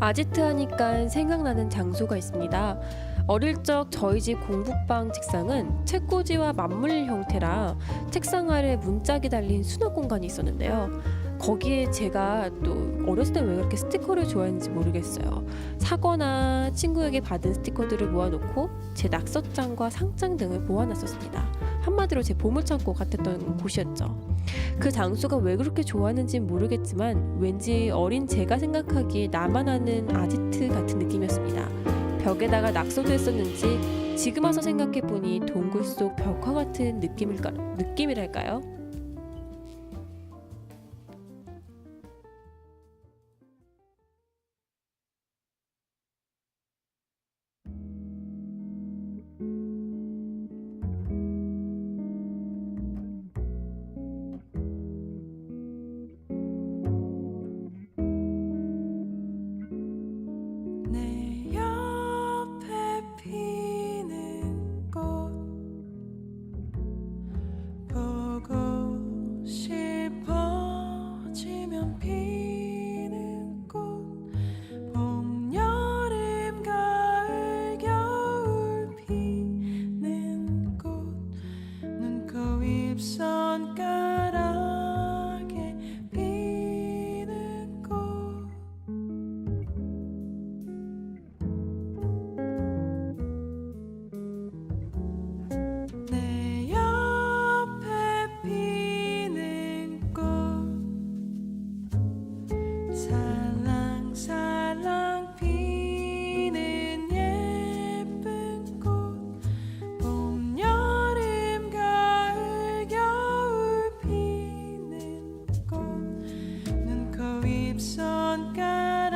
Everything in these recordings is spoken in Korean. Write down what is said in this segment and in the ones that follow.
아지트 하니까 생각나는 장소가 있습니다. 어릴 적 저희 집 공부방 책상은 책꽂이와 맞물 형태라 책상 아래 문짝이 달린 수납 공간이 있었는데요. 거기에 제가 또 어렸을 때 왜 그렇게 스티커를 좋아했는지 모르겠어요. 사거나 친구에게 받은 스티커들을 모아놓고 제 낙서장과 상장 등을 모아놨었습니다. 한마디로 제 보물창고 같았던 곳이었죠. 그 장소가 왜 그렇게 좋아하는지는 모르겠지만 왠지 어린 제가 생각하기에 나만 아는 아지트 같은 느낌이었습니다. 벽에다가 낙서도 했었는지 지금 와서 생각해보니 동굴 속 벽화 같은 느낌이랄까요? 내 옆에 피는 꽃 보고 싶어지면 피는 꽃 봄, 여름, 가을, 겨울 피는 꽃 눈, 코, 입, 손가락에 피는 꽃 내 옆에 피는 꽃 살랑살랑 피는 예쁜 꽃 봄, 여름, 가을, 겨울 피는 꽃 눈, 코, 입, 손가락에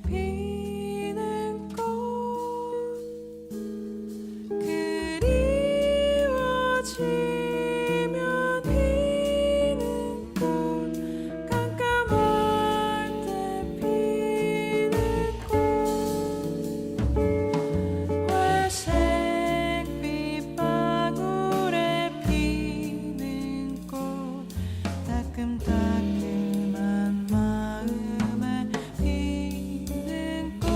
피는 꽃 그리워지면 피는 꽃 깜깜할 때 피는 꽃 회색 빛방울에 피는 꽃 따끔따끔한 마음에 피는 꽃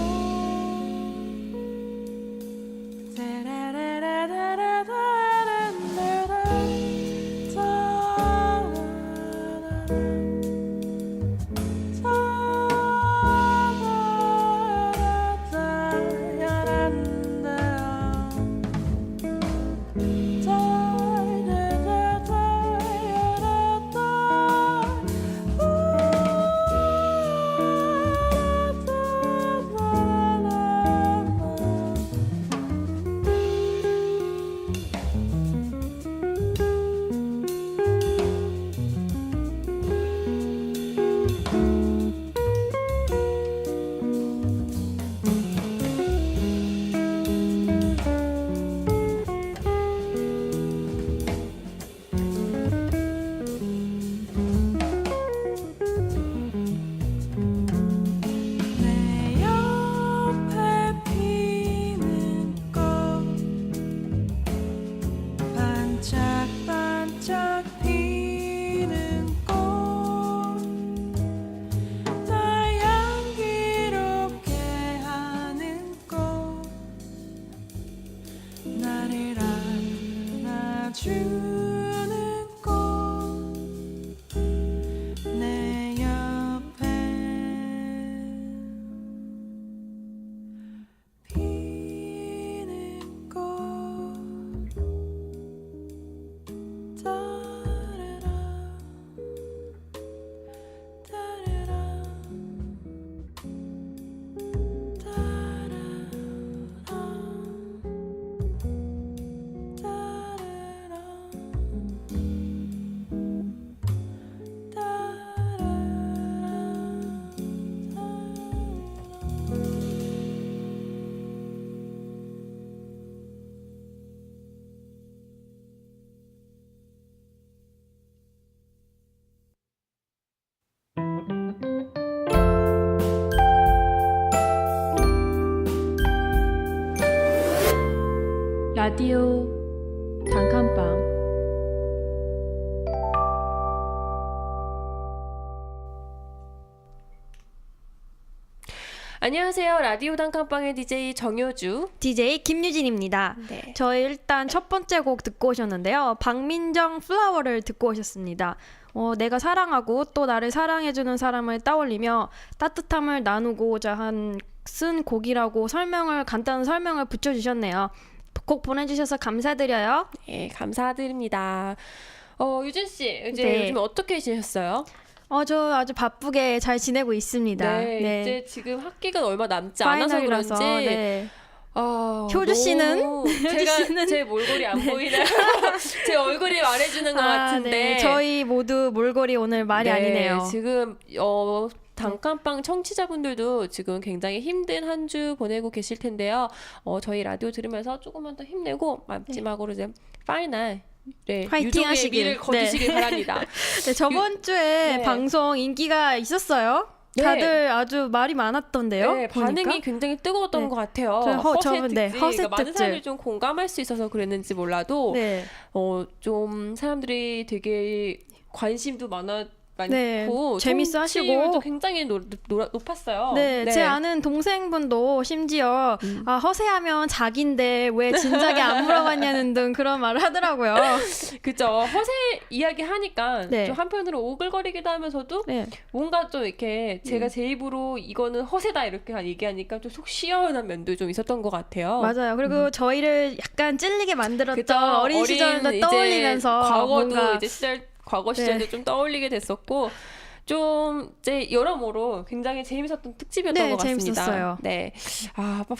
내 옆에 피는 꽃 반짝반짝 피는 꽃 날 향기롭게 하는 꽃 나를 안아주는 꽃 내 옆에 피는 꽃 따르라 따르라 라디오 단칸방 안녕하세요. 라디오 단칸방의 DJ 정효주. DJ 김유진입니다. 네. 저희 일단 첫 번째 곡 듣고 오셨는데요. 박민정 플라워를 듣고 오셨습니다. 내가 사랑하고 또 나를 사랑해주는 사람을 떠올리며 따뜻함을 나누고자 쓴 곡이라고 간단한 설명을 붙여주셨네요. 곡 보내주셔서 감사드려요. 네, 감사드립니다. 유진 씨, 이제 네. 요즘 어떻게 지내셨어요? 저 아주 바쁘게 잘 지내고 있습니다. 네, 이제 지금 학기가 얼마 남지 않아서 파이널이라서, 그런지 네. 너무 효주 씨는? 제가 제 몰골이 안 보이나요? 제 얼굴이 말해주는 것 같은데 네. 저희 모두 몰골이 오늘 말이 네, 아니네요. 지금 단칸방 청취자분들도 지금 굉장히 힘든 한 주 보내고 계실 텐데요. 저희 라디오 들으면서 조금만 더 힘내고 마지막으로 이제 파이널 화이팅 유족의 하시길. 미를 거두시길 바랍니다. 네, 저번 주에 네. 방송 인기가 있었어요. 네. 다들 아주 말이 많았던데요. 네, 보니까. 반응이 굉장히 뜨거웠던 네. 것 같아요. 저 허세 저분, 네, 특집. 허세 그러니까 많은 특집. 사람들이 좀 공감할 수 있어서 그랬는지 몰라도 네. 좀 사람들이 되게 관심도 많고 네, 재밌어 하시고. 청취율도 굉장히 높았어요. 네, 제 아는 동생분도 심지어 허세하면 자기인데 왜 진작에 안 물어봤냐는 등 그런 말을 하더라고요. 그죠. 허세 이야기 하니까 네. 좀 한편으로 오글거리기도 하면서도 네. 뭔가 좀 이렇게 제가 제 입으로 이거는 허세다 이렇게 얘기하니까 좀 속 시원한 면도 좀 있었던 것 같아요. 맞아요. 그리고 저희를 약간 찔리게 만들었던 그죠. 어린 시절도 이제 떠올리면서 과거도 뭔가 이제 과거 시절도 네. 좀 떠올리게 됐었고 좀 이제 여러모로 굉장히 재밌었던 특집이었던 네, 것 같습니다. 재밌었어요. 네,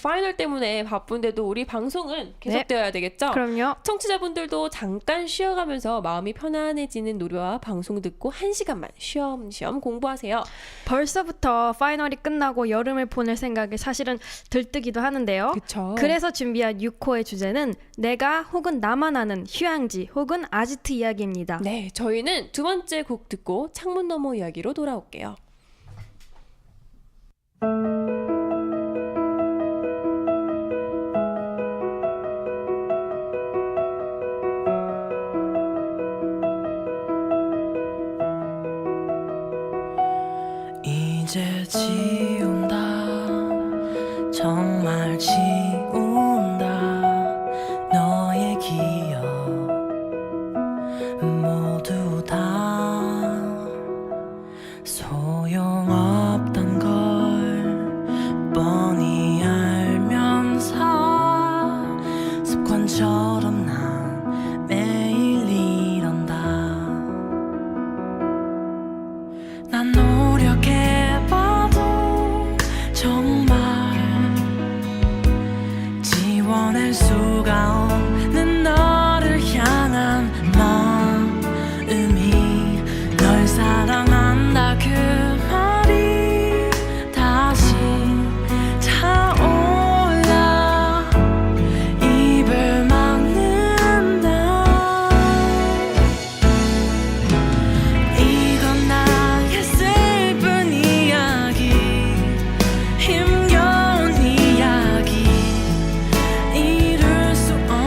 파이널 때문에 바쁜데도 우리 방송은 계속되어야 되겠죠. 그럼요. 청취자분들도 잠깐 쉬어가면서 마음이 편안해지는 노래와 방송 듣고 1시간만 쉬엄쉬엄 공부하세요. 벌써부터 파이널이 끝나고 여름을 보낼 생각이 사실은 들뜨기도 하는데요. 그쵸. 그래서 준비한 6호의 주제는 내가 혹은 나만 아는 휴양지 혹은 아지트 이야기입니다. 네, 저희는 두 번째 곡 듣고 창문 너머 이야기로 돌아올게요. 이제 지운다 정말 지운다 너의 기억 모두 다 소용없단 걸 뻔히 알면서 습관처럼 난 매일 이런다 난 노력해봐도 정말 지워낼 수가 없는 너를 향한 마음이 널 사랑한다 그 말이 다시 차올라 입을 막는다 이건 나의 슬픈 이야기 힘겨운 이야기 이룰 수 없는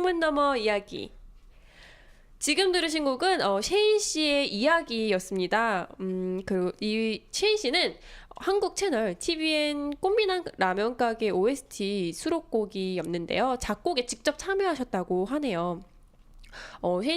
소문 너머 이야기. 지금 들으신 곡은 셰인 씨의 이야기였습니다. 그리고 이 셰인 씨는 한국 채널 TVN 꽃미남 라면 가게 OST 수록곡이었는데요. 작곡에 직접 참여하셨다고 하네요.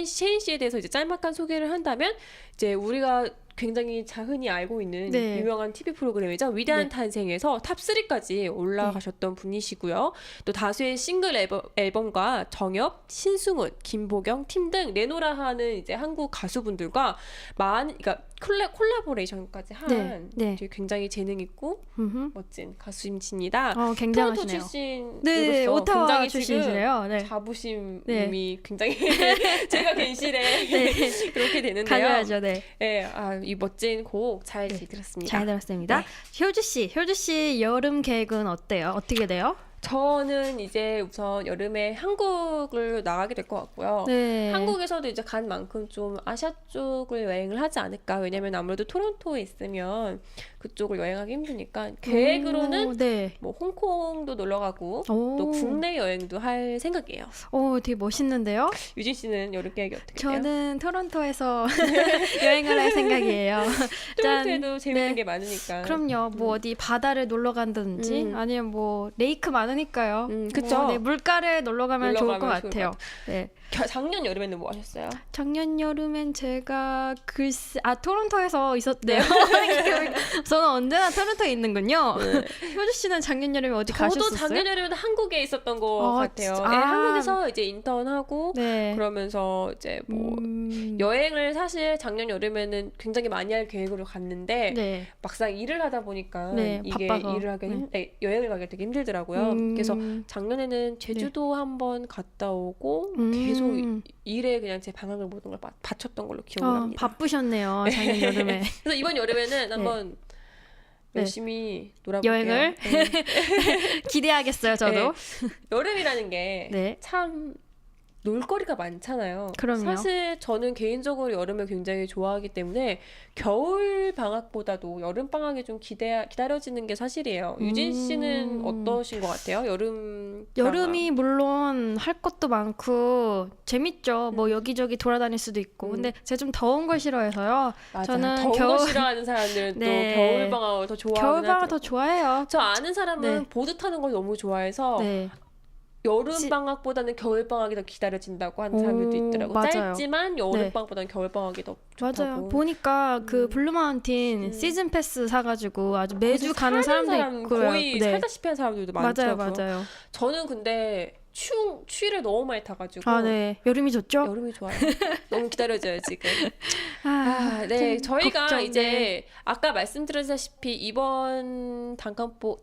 셰인 씨에 대해서 이제 짤막한 소개를 한다면 이제 우리가 굉장히 흔히 알고 있는 네. 유명한 TV 프로그램이죠. 위대한 네. 탄생에서 탑3까지 올라가셨던 분이시고요. 또 다수의 싱글 앨범과 정엽, 신승훈, 김보경, 팀 등 내노라 하는 이제 한국 가수분들과 그러니까 콜라보레이션까지 한 네. 네. 되게 굉장히 재능 있고 음흠. 멋진 가수이십니다. 토론토 굉장하시네요. 출신으로서 네, 오타와 굉장히 지금 출신이시래요. 네. 자부심이 네. 굉장히 제가 괜시래 네. 그렇게 되는데요. 가져야죠. 네. 네, 이 멋진 곡 잘 네. 들었습니다. 잘 들었습니다. 네. 효주 씨 여름 계획은 어때요? 어떻게 돼요? 저는 이제 우선 여름에 한국을 나가게 될 것 같고요. 네. 한국에서도 이제 간 만큼 좀 아시아 쪽을 여행을 하지 않을까. 왜냐면 아무래도 토론토에 있으면 그쪽을 여행하기 힘드니까 계획으로는 네. 뭐 홍콩도 놀러 가고 오. 또 국내 여행도 할 생각이에요. 되게 멋있는데요. 유진 씨는 여름 계획이 어떻게 돼요? 저는 토론토에서 여행을 할 생각이에요. 토론토에도 재밌는 네. 게 많으니까. 그럼요. 뭐 어디 바다를 놀러 간다든지 아니면 뭐 레이크 많으니까요. 그쵸. 네, 물가를 놀러 가면 놀러 좋을 것 가면 좋을 같아요. 네. 작년 여름에는 뭐 하셨어요? 작년 여름엔 제가 토론토에서 있었대요. 저는 언제나 토론토에 있는군요. 효주 씨는 작년 여름에 어디 저도 가셨었어요? 작년 여름에는 한국에 있었던 것 같아요. 진짜? 네, 아. 한국에서 이제 인턴하고 네. 그러면서 이제 뭐 여행을 사실 작년 여름에는 굉장히 많이 할 계획으로 갔는데 네. 막상 일을 하다 보니까 네, 이게 바빠서. 일을 하기 여행을 가기 되게 힘들더라고요. 그래서 작년에는 제주도 한번 갔다 오고 계속 일에 그냥 제 방학을 모든 걸 바쳤던 걸로 기억을 합니다. 바쁘셨네요. 작년 여름에. 그래서 이번 여름에는 한번 네. 열심히 놀아볼게요. 여행을? 기대하겠어요, 저도. 네. 여름이라는 게 네. 참 놀거리가 많잖아요. 그럼요. 사실 저는 개인적으로 여름을 굉장히 좋아하기 때문에 겨울 방학보다도 여름 방학이 좀 기다려지는 게 사실이에요. 유진 씨는 어떠신 것 같아요? 여름이 물론 할 것도 많고 재밌죠. 뭐 여기저기 돌아다닐 수도 있고. 근데 제가 좀 더운 걸 싫어해서요. 맞아요. 저는 더운 거 싫어하는 사람들은 네. 또 겨울 방학을 더 좋아하긴 겨울 방학 더 하더라고요. 좋아해요. 저 아는 사람은 네. 보드 타는 걸 너무 좋아해서 네. 여름 방학보다는 겨울 방학이 더 기다려진다고 하는 사람들도 있더라고. 맞아요. 짧지만 여름 네. 방학보다는 겨울 방학이 더 좋다고. 맞아요. 보니까 그 블루마운틴 시즌 패스 사가지고 아주 매주 가는 사람도 있고요. 거의 네. 살다시피 한 사람들도 맞아요, 많더라고요. 맞아요. 저는 근데 추위를 너무 많이 타가지고 아, 네. 여름이 좋죠? 여름이 좋아요. 너무 기다려져요 지금. 좀 네, 저희가 걱정, 이제 네. 아까 말씀드렸다시피 이번 단칸방의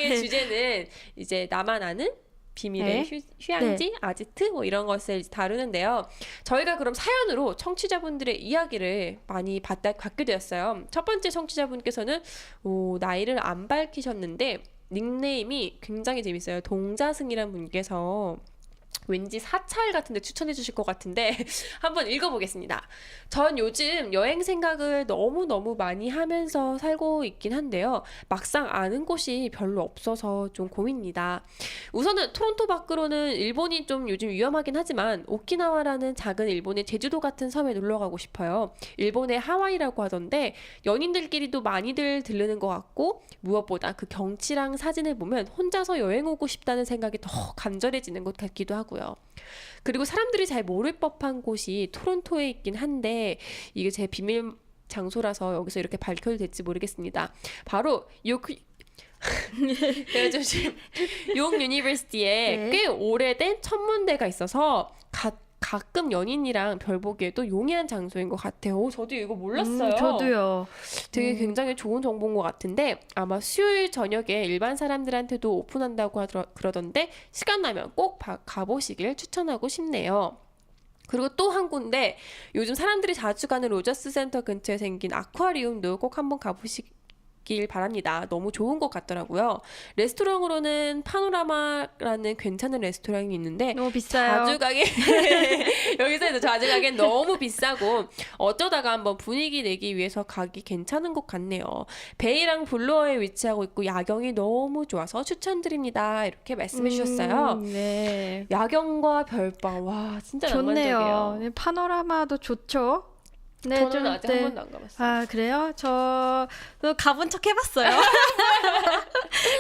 네. 주제는 이제 나만 아는 비밀의 네. 휴양지, 아지트 뭐 이런 것을 다루는데요. 저희가 그럼 사연으로 청취자분들의 이야기를 많이 받게 되었어요. 첫 번째 청취자분께서는 나이를 안 밝히셨는데 닉네임이 굉장히 재밌어요. 동자승이란 분께서 왠지 사찰 같은데 추천해 주실 것 같은데 한번 읽어보겠습니다. 전 요즘 여행 생각을 너무너무 많이 하면서 살고 있긴 한데요. 막상 아는 곳이 별로 없어서 좀 고민입니다. 우선은 토론토 밖으로는 일본이 좀 요즘 위험하긴 하지만 오키나와라는 작은 일본의 제주도 같은 섬에 놀러 가고 싶어요. 일본의 하와이라고 하던데 연인들끼리도 많이들 들르는 것 같고 무엇보다 그 경치랑 사진을 보면 혼자서 여행 오고 싶다는 생각이 더 간절해지는 것 같기도 하고요. 그리고 사람들이 잘 모를 법한 곳이 토론토에 있긴 한데 이게 제 비밀 장소라서 여기서 이렇게 밝혀도 될지 모르겠습니다. 바로 용 유니버시티에 네. 꽤 오래된 천문대가 있어서 가끔 연인이랑 별 보기에도 용이한 장소인 것 같아요. 저도 이거 몰랐어요. 저도요. 되게 굉장히 좋은 정보인 것 같은데 아마 수요일 저녁에 일반 사람들한테도 오픈한다고 그러던데 시간 나면 꼭 가보시길 추천하고 싶네요. 그리고 또 한 군데 요즘 사람들이 자주 가는 로저스 센터 근처에 생긴 아쿠아리움도 꼭 한번 길 바랍니다. 너무 좋은 것 같더라고요. 레스토랑으로는 파노라마라는 괜찮은 레스토랑이 있는데 너무 비싸요. 자주 가게 여기서 자주 가기엔 너무 비싸고 어쩌다가 한번 분위기 내기 위해서 가기 괜찮은 것 같네요. 베이랑 블루어에 위치하고 있고 야경이 너무 좋아서 추천드립니다. 이렇게 말씀해 주셨어요. 네. 야경과 별방 와 진짜 낭만적이에요. 좋네요. 네, 파노라마도 좋죠. 네, 저는 좀, 아직 네. 한 번도 안 가봤어요. 아, 그래요? 저도 가본 척 해봤어요.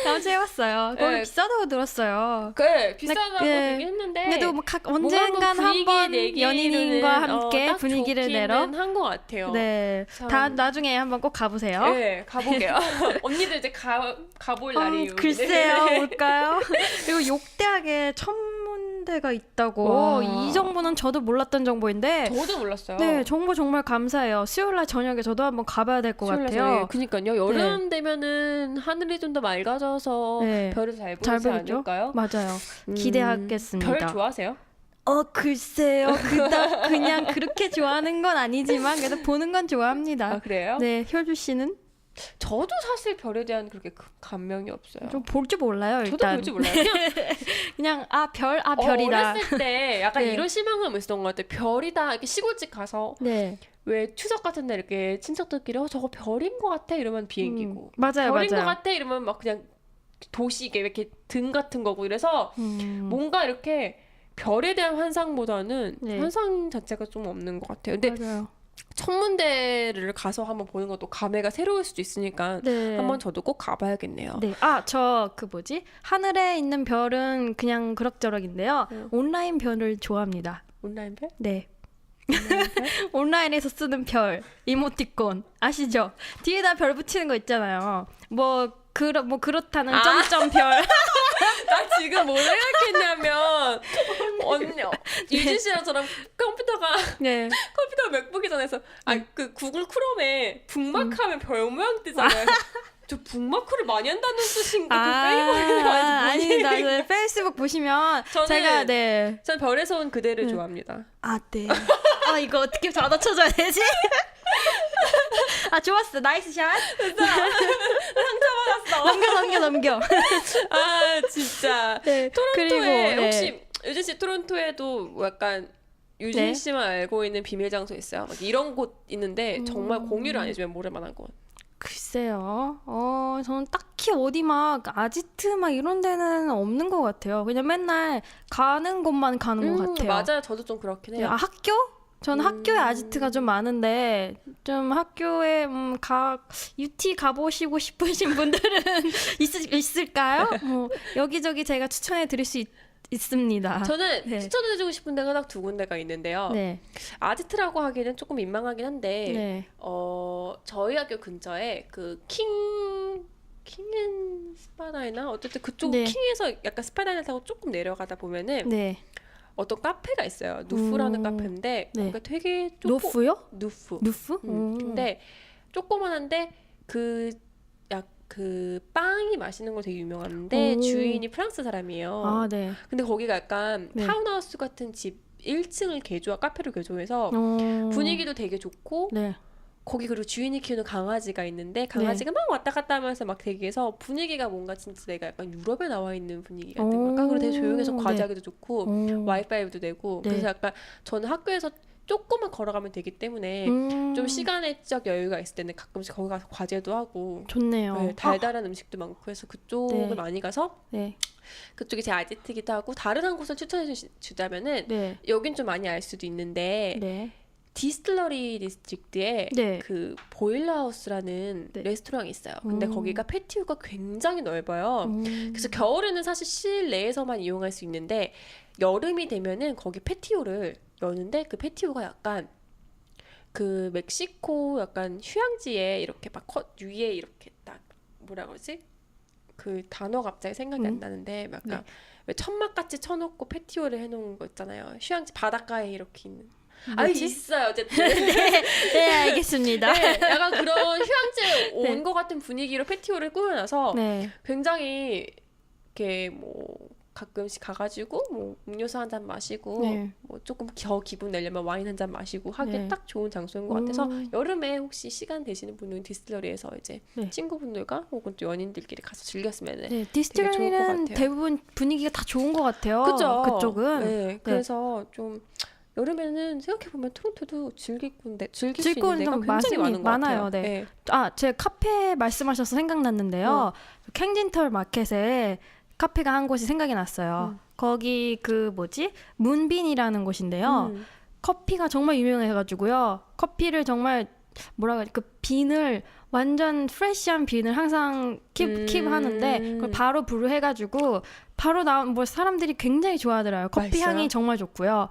가본 척 해봤어요. 거기 네. 비싸다고 들었어요. 그래 비싸다고 네. 되긴 했는데 그래도 뭐 뭔가 언젠간 분위기 한번 내기로는, 연인과 함께 딱 분위기를 내러. 한 것 같아요. 네. 참. 나중에 한번 꼭 가보세요. 네, 가보게요. 언니들 이제 가볼 날이 오기는. 글쎄요, 올까요? 그리고 욕대하게 천문대가 있다고. 와. 이 정보는 저도 몰랐던 정보인데. 저도 몰랐어요. 네, 정보 정말 감사해요. 수요일날 저녁에 저도 한번 가봐야 될 것 같아요. 그니까요. 여름 되면은 하늘이 좀 더 맑아져서 네. 별을 잘 잘 보이지 보이죠? 않을까요? 맞아요. 기대하겠습니다. 별 좋아하세요? 글쎄요. 그닥 그냥 그렇게 좋아하는 건 아니지만 그래도 보는 건 좋아합니다. 아 그래요? 네, 효주 씨는 저도 사실 별에 대한 그렇게 큰 감명이 없어요. 좀 볼 줄 몰라요. 저도 일단 볼 줄 몰라요. 그냥 별이다. 어렸을 때 약간 네. 이런 실망감이 있었던 것 같아요. 별이다 이렇게 시골집 가서 네, 왜 추석 같은 날 이렇게 친척들끼리 저거 별인 것 같아 이러면 비행기고 맞아요, 별인 것 맞아요. 같아 이러면 막 그냥 도시 이렇게 등 같은 거고 이래서 뭔가 이렇게 별에 대한 환상보다는 네. 환상 자체가 좀 없는 것 같아요. 근데 맞아요. 천문대를 가서 한번 보는 것도 감회가 새로울 수도 있으니까 네. 한번 저도 꼭 가봐야겠네요. 네. 저 그 뭐지? 하늘에 있는 별은 그냥 그럭저럭인데요. 온라인 별을 좋아합니다. 온라인 별? 네. 온라인에서 쓰는 별, 이모티콘 아시죠? 뒤에다 별 붙이는 거 있잖아요. 뭐 그렇다는 점점 별. 나 지금 뭐 생각했냐면 언니 유진 씨랑 저랑 컴퓨터가 네. 컴퓨터 맥북이 전에서 그 구글 크롬에 북마크하면 별 모양 뜨잖아요. 저 북마크를 많이 한다는 뜻인가? 그 페이북에 아니다. 네, 페이스북 보시면 저는- 제가 네. 전 별에서 온 그대를 좋아합니다. 네. 이거 어떻게 받아쳐줘야 되지? 좋았어. 나이스 샷. 상처받았어. 넘겨. 아 진짜. 네. 토론토에 그리고 네. 혹시 유진 씨 토론토에도 뭐 약간 유진 네. 씨만 알고 있는 비밀 장소 있어요? 막 이런 곳 있는데 정말 공유를 안 해주면 모를 만한 곳. 글쎄요. 저는 딱히 어디 막 아지트 막 이런 데는 없는 것 같아요. 그냥 맨날 가는 곳만 가는 것 같아요. 맞아요. 저도 좀 그렇긴 해요. 학교? 저는 학교에 아지트가 좀 많은데 좀 학교에 UT 가보시고 싶으신 분들은 있을까요? 여기저기 제가 추천해 드릴 수 있습니다. 저는 네. 추천해주고 싶은 데가 딱 두 군데가 있는데요. 네. 아지트라고 하기는 조금 민망하긴 한데 네. 저희 학교 근처에 그 킹앤 스파다이나 어쨌든 그쪽 네. 킹에서 약간 스파다이나 타고 조금 내려가다 보면은 네. 어떤 카페가 있어요. 누프라는 카페인데 네. 거기가 되게 노프요? 누프. 누프? 근데 조그만한데 그 빵이 맛있는 거 되게 유명한데 오. 주인이 프랑스 사람이에요. 네. 근데 거기가 약간 네. 타운하우스 같은 집 1층을 카페로 개조해서 분위기도 되게 좋고 네. 거기 그리고 주인이 키우는 강아지가 있는데 강아지가 막 왔다 갔다 하면서 막 되게 해서 분위기가 뭔가 진짜 내가 약간 유럽에 나와 있는 분위기 같은 거. 약간 그리고 되게 조용해서 과제하기도 좋고 와이파이도 되고 네. 그래서 약간 저는 학교에서 조금만 걸어가면 되기 때문에 좀 시간적 여유가 있을 때는 가끔씩 거기 가서 과제도 하고 좋네요. 네, 달달한 음식도 많고 해서 그쪽을 네. 많이 가서 네. 그쪽이 제 아지트기도 하고 다른 한 곳을 추천해 주자면은 네. 여긴 좀 많이 알 수도 있는데 네. 디스틸러리 디스트릭트에 네. 그 보일러하우스라는 네. 레스토랑이 있어요. 근데 거기가 패티오가 굉장히 넓어요. 음. 그래서 겨울에는 사실 실내에서만 이용할 수 있는데 여름이 되면은 거기 패티오를 여는데 그 패티오가 약간 그 멕시코 약간 휴양지에 이렇게 막 위에 이렇게 딱 뭐라 그러지? 그 단어 갑자기 생각이 안 나는데 약간 네. 왜 천막같이 쳐놓고 패티오를 해놓은 거 있잖아요. 휴양지 바닷가에 이렇게 있는. 뭐지? 있어요 어쨌든. 네, 알겠습니다. 네, 약간 그런 휴양지에 온 네. 것 같은 분위기로 패티오를 꾸며놔서 네. 굉장히 이렇게 뭐 가끔씩 가가지고 뭐 음료수 한 잔 마시고 네. 뭐 조금 더 기분 내려면 와인 한 잔 마시고 하기에 네. 딱 좋은 장소인 것 같아서 여름에 혹시 시간 되시는 분은 디스틸러리에서 이제 네. 친구분들과 혹은 또 연인들끼리 가서 즐겼으면 네, 좋을 것 디스틸러리는 같아요. 대부분 분위기가 다 좋은 것 같아요. 그죠? 그쪽은. 네, 그래서 좀 여름에는 생각해보면 토론토도 즐길 수 있는 즐거운 데가 좀 굉장히 많은 것 많아요. 같아요. 네. 제가 카페 말씀하셔서 생각났는데요. 캥진털 마켓에 카페가 한 곳이 생각이 났어요. 거기 문빈이라는 곳인데요. 커피가 정말 유명해가지고요. 커피를 정말 그 빈을 완전 프레시한 빈을 항상 킵하는데 그걸 바로 브루해가지고 바로 나온 사람들이 굉장히 좋아하더라고요. 커피 맛있어요? 향이 정말 좋고요.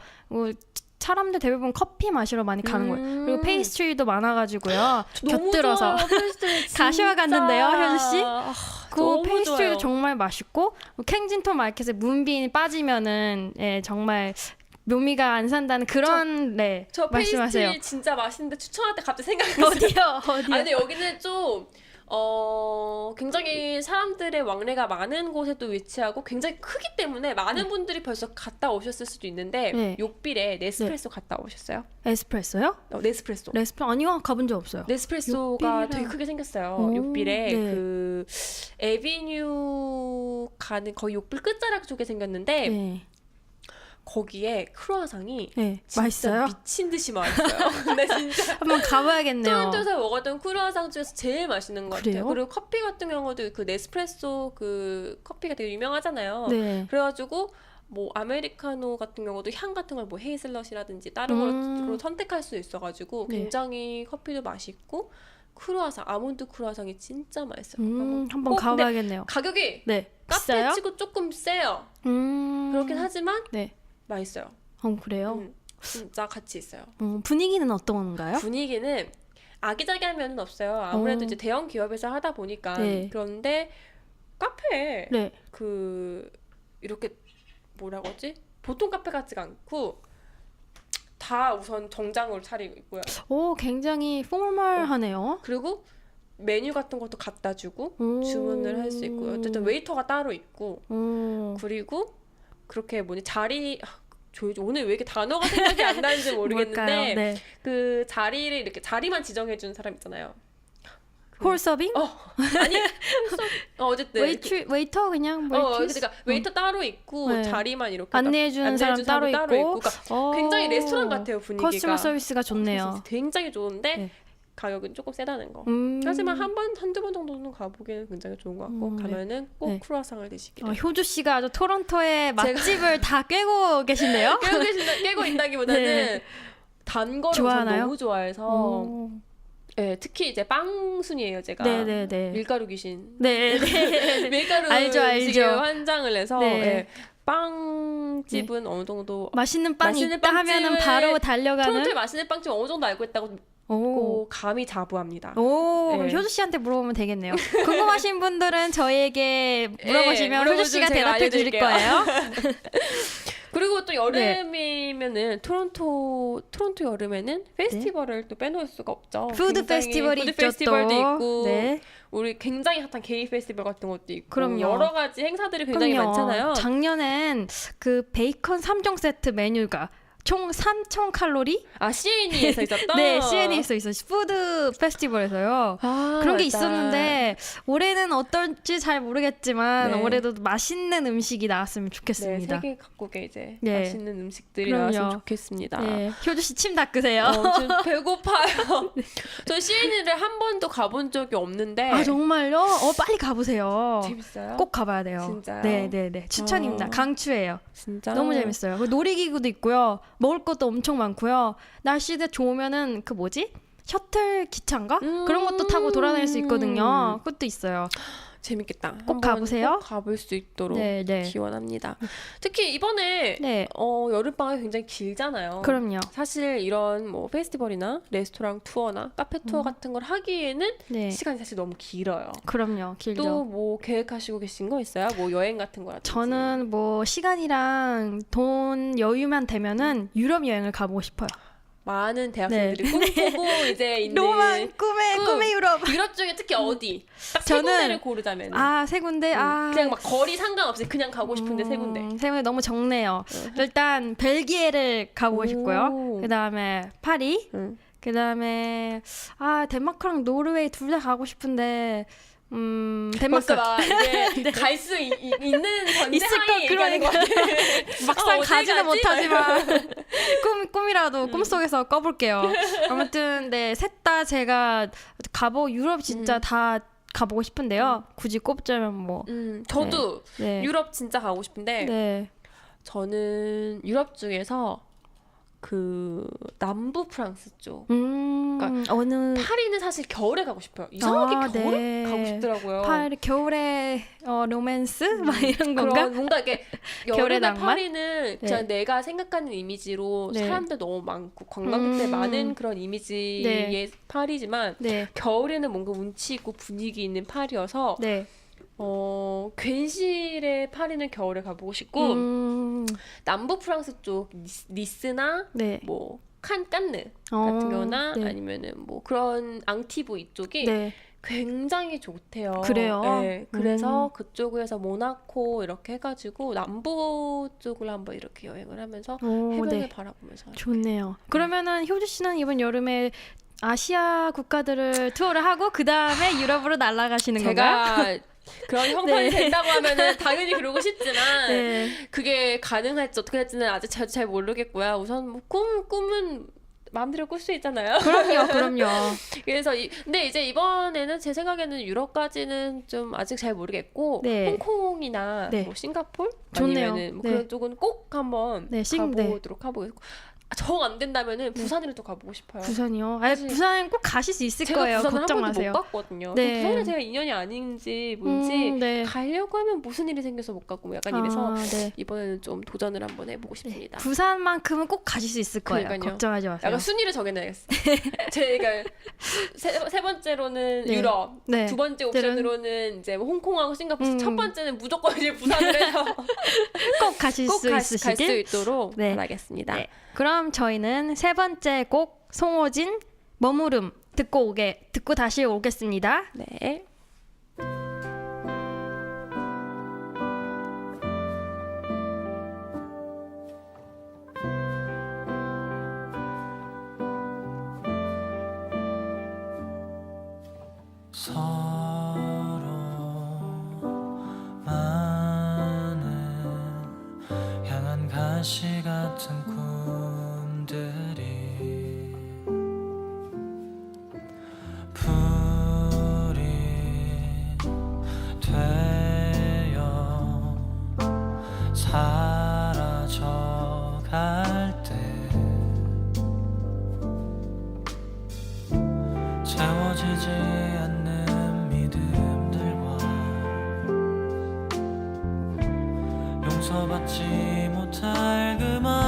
사람들 대부분 커피 마시러 많이 가는 거예요. 그리고 페이스트리도 많아가지고요. 곁들여서 가셔야 갔는데요, 효주 씨. 그 페이스트리도 정말 맛있고 캥진턴 마켓에 문빈이 빠지면은 정말 묘미가 안 산다는 그런 저 말씀하세요. 페이스트리 진짜 맛있는데 추천할 때 갑자기 생각이 났어요. 어디요? 근데 여기는 좀 굉장히 사람들의 왕래가 많은 곳에 또 위치하고 굉장히 크기 때문에 많은 분들이 벌써 갔다 오셨을 수도 있는데 네. 욕빌에 네스프레소 갔다 오셨어요? 에스프레소요? 네스프레소. 아니요, 가본 적 없어요. 네스프레소가 욕빌이랑- 되게 크게 생겼어요. 욕빌에 네. 그 에비뉴 가는 거의 욕빌 끝자락 쪽에 생겼는데 네. 거기에 크루아상이 네. 진짜 맛있어요? 미친 듯이 맛있어요. 근데 진짜 한번 가봐야겠네요. 토론토에서 먹었던 크루아상 중에서 제일 맛있는 것 그래요? 같아요. 그리고 커피 같은 경우도 그 네스프레소 그 커피가 되게 유명하잖아요. 네. 그래가지고 뭐 아메리카노 같은 경우도 향 같은 걸 뭐 헤이즐넛이라든지 다른 걸로 선택할 수 있어가지고 네. 굉장히 커피도 맛있고 크루아상 아몬드 크루아상이 진짜 맛있어요. 한번 근데 가봐야겠네요. 가격이 네. 카페 비싸요? 치고 조금 세요. 그렇긴 하지만 네. 맛있어요. 그래요? 진짜 가치 있어요. 분위기는 어떤가요? 분위기는 아기자기한 면은 없어요. 아무래도 어. 이제 대형 기업에서 하다 보니까 네. 그런데 카페에 네. 이렇게 뭐라고 하지? 보통 카페 같지가 않고 다 우선 정장으로 차리고 있고요. 굉장히 포멀하네요. 그리고 메뉴 같은 것도 갖다 주고 주문을 할 수 있고요. 어쨌든 웨이터가 따로 있고 그리고 그렇게 오늘 왜 이렇게 단어가 생각이 안 나는지 모르겠는데 뭘까요? 네. 그 자리를 이렇게 자리만 지정해 주는 사람 있잖아요. 홀서빙? 아니 어쨌든 웨이터 그냥 그러니까 웨이터 따로 있고 네. 자리만 이렇게 안내해주는 사람 따로 있고 그러니까 굉장히 레스토랑 같아요. 분위기가 커스터머 서비스가 좋네요. 굉장히 좋은데 네. 가격은 조금 세다는 거. 하지만 한두 번 정도는 가보기에는 굉장히 좋은 것 같고 가면은 꼭 네. 크루아상을 드시기를. 효주 씨가 아주 토론토의 맛집을 다 꿰고 계신데요? 깨고 있다기보다는 네. 단 거를 좋아하나요? 너무 좋아해서 네, 특히 이제 빵순이에요 제가. 네네네. 밀가루 귀신. 네. 밀가루 알죠. 음식에 환장을 해서 네. 네. 빵집은 어느 정도 맛있는 빵이 맛있는 있다 하면은 빵집을 바로 달려가는. 토론토에 맛있는 빵집 어느 정도 알고 있다고 감히 자부합니다. 그럼 네. 효주 씨한테 물어보면 되겠네요. 궁금하신 분들은 저희에게 물어보시면 효주 씨가 제가 대답해 드릴 알려드릴게요. 거예요. 그리고 또 여름이면은 토론토 여름에는 페스티벌을 또 빼놓을 수가 없죠. 푸드 굉장히 페스티벌이 푸드 있죠. 페스티벌도 또. 있고 네. 우리 굉장히 핫한 게이 페스티벌 같은 것도 있고 그럼요. 여러 가지 행사들이 굉장히 많잖아요. 작년엔 그 베이컨 3종 세트 메뉴가 총 3,000칼로리? CNE에서 있었던? 네, CNE에서 있었어요. 푸드 페스티벌에서요. 그런 게 맞아. 있었는데 올해는 어떨지 잘 모르겠지만 네. 올해도 맛있는 음식이 나왔으면 네, 좋겠습니다. 세계 각국에 이제 네. 맛있는 음식들이 그럼요. 나왔으면 좋겠습니다. 네, 효주 씨 침 닦으세요. 지금 배고파요. 저 CNE를 한 번도 가본 적이 없는데 아 정말요? 빨리 가보세요. 재밌어요? 꼭 가봐야 돼요. 진짜요? 네, 추천입니다. 강추해요. 진짜 너무 재밌어요. 그리고 놀이기구도 있고요. 먹을 것도 엄청 많고요. 날씨도 좋으면은 셔틀 기차인가? 그런 것도 타고 돌아다닐 수 있거든요. 그것도 있어요. 재밌겠다. 꼭 가보세요. 꼭 가볼 수 있도록 네. 기원합니다. 특히 이번에 네. 여름방학이 굉장히 길잖아요. 그럼요. 사실 이런 뭐 페스티벌이나 레스토랑 투어나 카페 투어 같은 걸 하기에는 네. 시간이 사실 너무 길어요. 그럼요. 길죠. 또 뭐 계획하시고 계신 거 있어요? 뭐 여행 같은 거라든지. 저는 뭐 시간이랑 돈 여유만 되면은 유럽 여행을 가보고 싶어요. 많은 대학생들이 꿈꾸고 이제 있는 로망 꿈의 유럽. 유럽 중에 특히 어디? 딱 세 저는- 군데를 고르자면 세 군데. 그냥 막 거리 상관없이 그냥 가고 싶은데 세 군데. 세 군데 너무 적네요. 일단 벨기에를 가보고 오. 싶고요. 그다음에 파리. 응. 그다음에 덴마크랑 노르웨이 둘 다 가고 싶은데 덴마크. 벌써 막 이제 갈 수 있는 있을 전제하에 거 얘기하는 것 같아. 막상 어디 가지는 가지? 못하지만 꿈이라도 꿈속에서 꿔볼게요. 아무튼 네, 셋 다 제가 유럽 진짜 다 가보고 싶은데요. 굳이 꼽자면 뭐 저도 네. 유럽 진짜 가고 싶은데 네. 저는 유럽 중에서 그 남부 프랑스 쪽 어느 파리는 사실 겨울에 가고 싶어요. 이상하게 겨울에 네. 가고 싶더라고요. 파리 겨울에 로맨스 막 이런 건가? 그런 뭔가 이게 겨울의 여름에 낭만? 파리는 그냥 내가 생각하는 이미지로 네. 사람들 너무 많고 관광객들 많은 그런 이미지의 네. 파리지만 네. 겨울에는 뭔가 운치 있고 분위기 있는 파리여서 네. 괜시레 파리는 겨울에 가보고 싶고 남부 프랑스 쪽 니스나 네. 뭐 칸느 같은 경우나 네. 아니면은 뭐 그런 앙티브 이쪽이 네. 굉장히 좋대요. 그래요? 네, 그래서 그쪽에서 모나코 이렇게 해가지고 남부 쪽을 한번 이렇게 여행을 하면서 해변을 네. 바라보면서 좋네요. 그러면은 효주 씨는 이번 여름에 아시아 국가들을 투어를 하고 그 다음에 유럽으로 날아가시는 건가요? 제가 그런 형편이 네. 된다고 하면은 당연히 그러고 싶지만 네. 그게 가능할지 어떻게 할지는 아직 저도 잘 모르겠고요. 우선 뭐 꿈은 마음대로 꿀 수 있잖아요. 그럼요. 그래서 근데 이제 이번에는 제 생각에는 유럽까지는 좀 아직 잘 모르겠고 네. 홍콩이나 네. 뭐 싱가폴 좋네요. 아니면은 뭐 네. 그런 쪽은 꼭 한번 네, 가보도록 하고 정 안 된다면은 부산을 또 가보고 싶어요. 부산이요? 사실 부산은 꼭 가실 수 있을 제가 거예요. 부산을 걱정 한 번도 마세요. 못 갔거든요. 네. 부산에 제가 인연이 아닌지 뭔지 네. 가려고 하면 무슨 일이 생겨서 못 가고 뭐 약간 이래서 네. 이번에는 좀 도전을 한번 해보고 싶습니다. 부산만큼은 꼭 가실 수 있을 거예요. 그러니까요. 걱정하지 마세요. 약간 순위를 정해놔야겠어. 제가 세 번째로는 네. 유럽, 네. 두 번째 옵션으로는 이제 뭐 홍콩하고 싱가포르, 첫 번째는 무조건 이제 부산을 해서 꼭 가실 수 꼭 갈 수 있으시길. 있도록 네. 바라겠습니다. 네. 그럼 저희는 세 번째 곡 송호진 머무름 듣고 다시 오겠습니다. 네. 서로만을 향한 가시 같은 꿈들이 불이 되어 사라져갈 때 채워지지 않는 믿음들과 용서받지 못할 그 말들이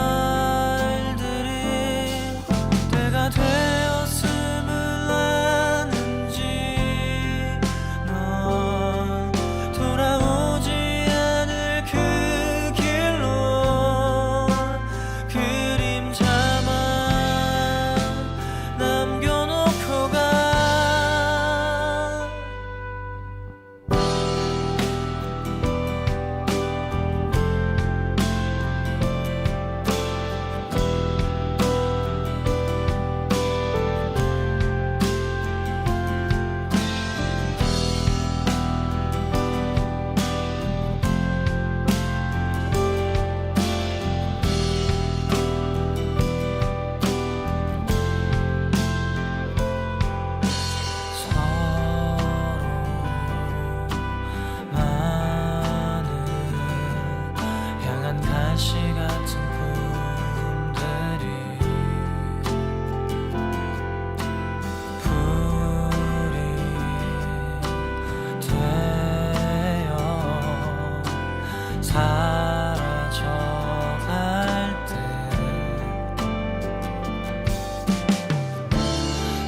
때가 되었음을 아는지 넌 돌아오지 않을 그 길로 그림자만 남겨놓고 가 서로만을 향한 가시 같은 꿈들이 불이 되어 사라져갈 때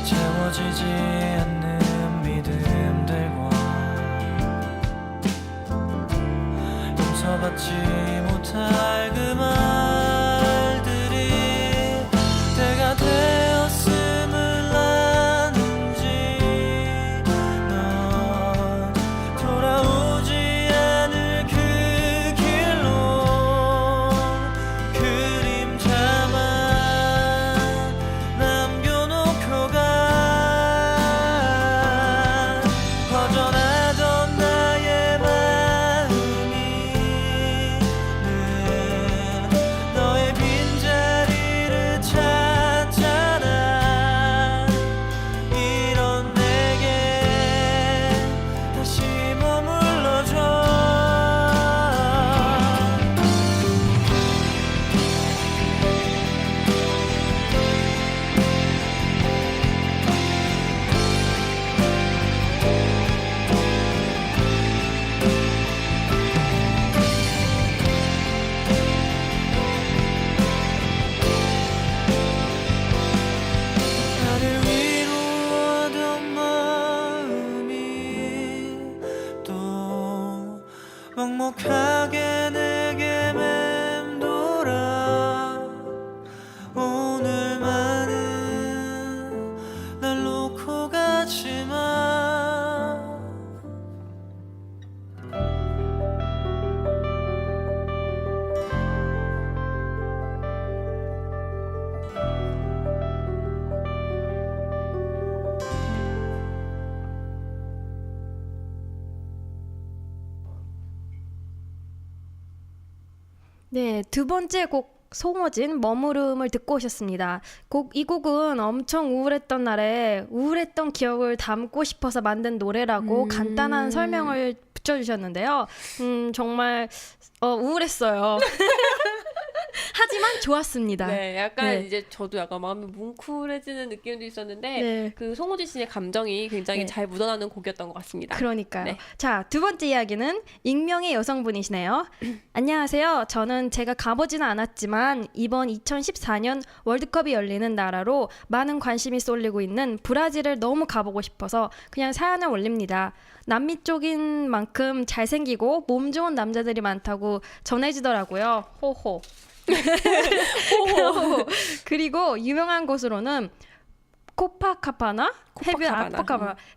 채워지지 않는 믿음들과 용서받지 못할 그 말들이 때가 돼 어색하게 내게 맴돌아 오늘만은 날 놓고 가지마. 네, 두 번째 곡 송호진 머무름을 듣고 오셨습니다. 이 곡은 엄청 우울했던 날에 우울했던 기억을 담고 싶어서 만든 노래라고 간단한 설명을 붙여주셨는데요. 정말 우울했어요. 하지만 좋았습니다. 네, 약간 네. 이제 저도 약간 마음이 뭉클해지는 느낌도 있었는데 네. 그 송호진 씨의 감정이 굉장히 네. 잘 묻어나는 곡이었던 것 같습니다. 그러니까요. 네. 자, 두 번째 이야기는 익명의 여성분이시네요. 안녕하세요. 저는 제가 가보지는 않았지만 이번 2014년 월드컵이 열리는 나라로 많은 관심이 쏠리고 있는 브라질을 너무 가보고 싶어서 그냥 사연을 올립니다. 남미 쪽인 만큼 잘생기고 몸 좋은 남자들이 많다고 전해지더라고요. 호호. 그리고 유명한 곳으로는 코파카바나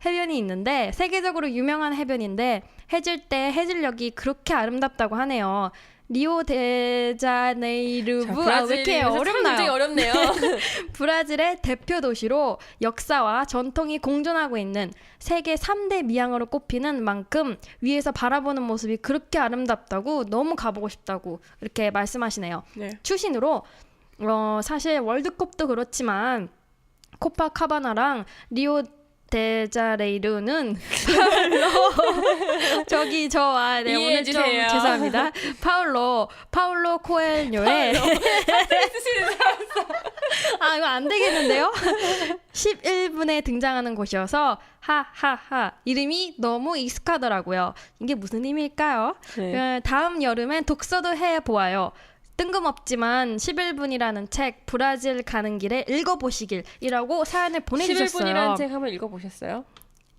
해변이 있는데 세계적으로 유명한 해변인데 해질 때 해질녘이 그렇게 아름답다고 하네요. 리오데자네이르부 왜 이렇게 굉장히 어렵나요? 어렵네요. 브라질의 대표 도시로 역사와 전통이 공존하고 있는 세계 3대 미항으로 꼽히는 만큼 위에서 바라보는 모습이 그렇게 아름답다고 너무 가보고 싶다고 이렇게 말씀하시네요. 네. 추신으로 사실 월드컵도 그렇지만 코파카바나랑 리오데자네이루는 네, 오늘 좀 이해해주세요. 죄송합니다. 파울로 코엘뇨의 이거 안 되겠는데요? 11분에 등장하는 곳이어서 하하하 이름이 너무 익숙하더라고요. 이게 무슨 의미일까요? 네. 다음 여름엔 독서도 해보아요. 뜬금없지만 11분이라는 책 브라질 가는 길에 읽어보시길이라고 사연을 보내주셨어요. 11분이라는 책 한번 읽어보셨어요?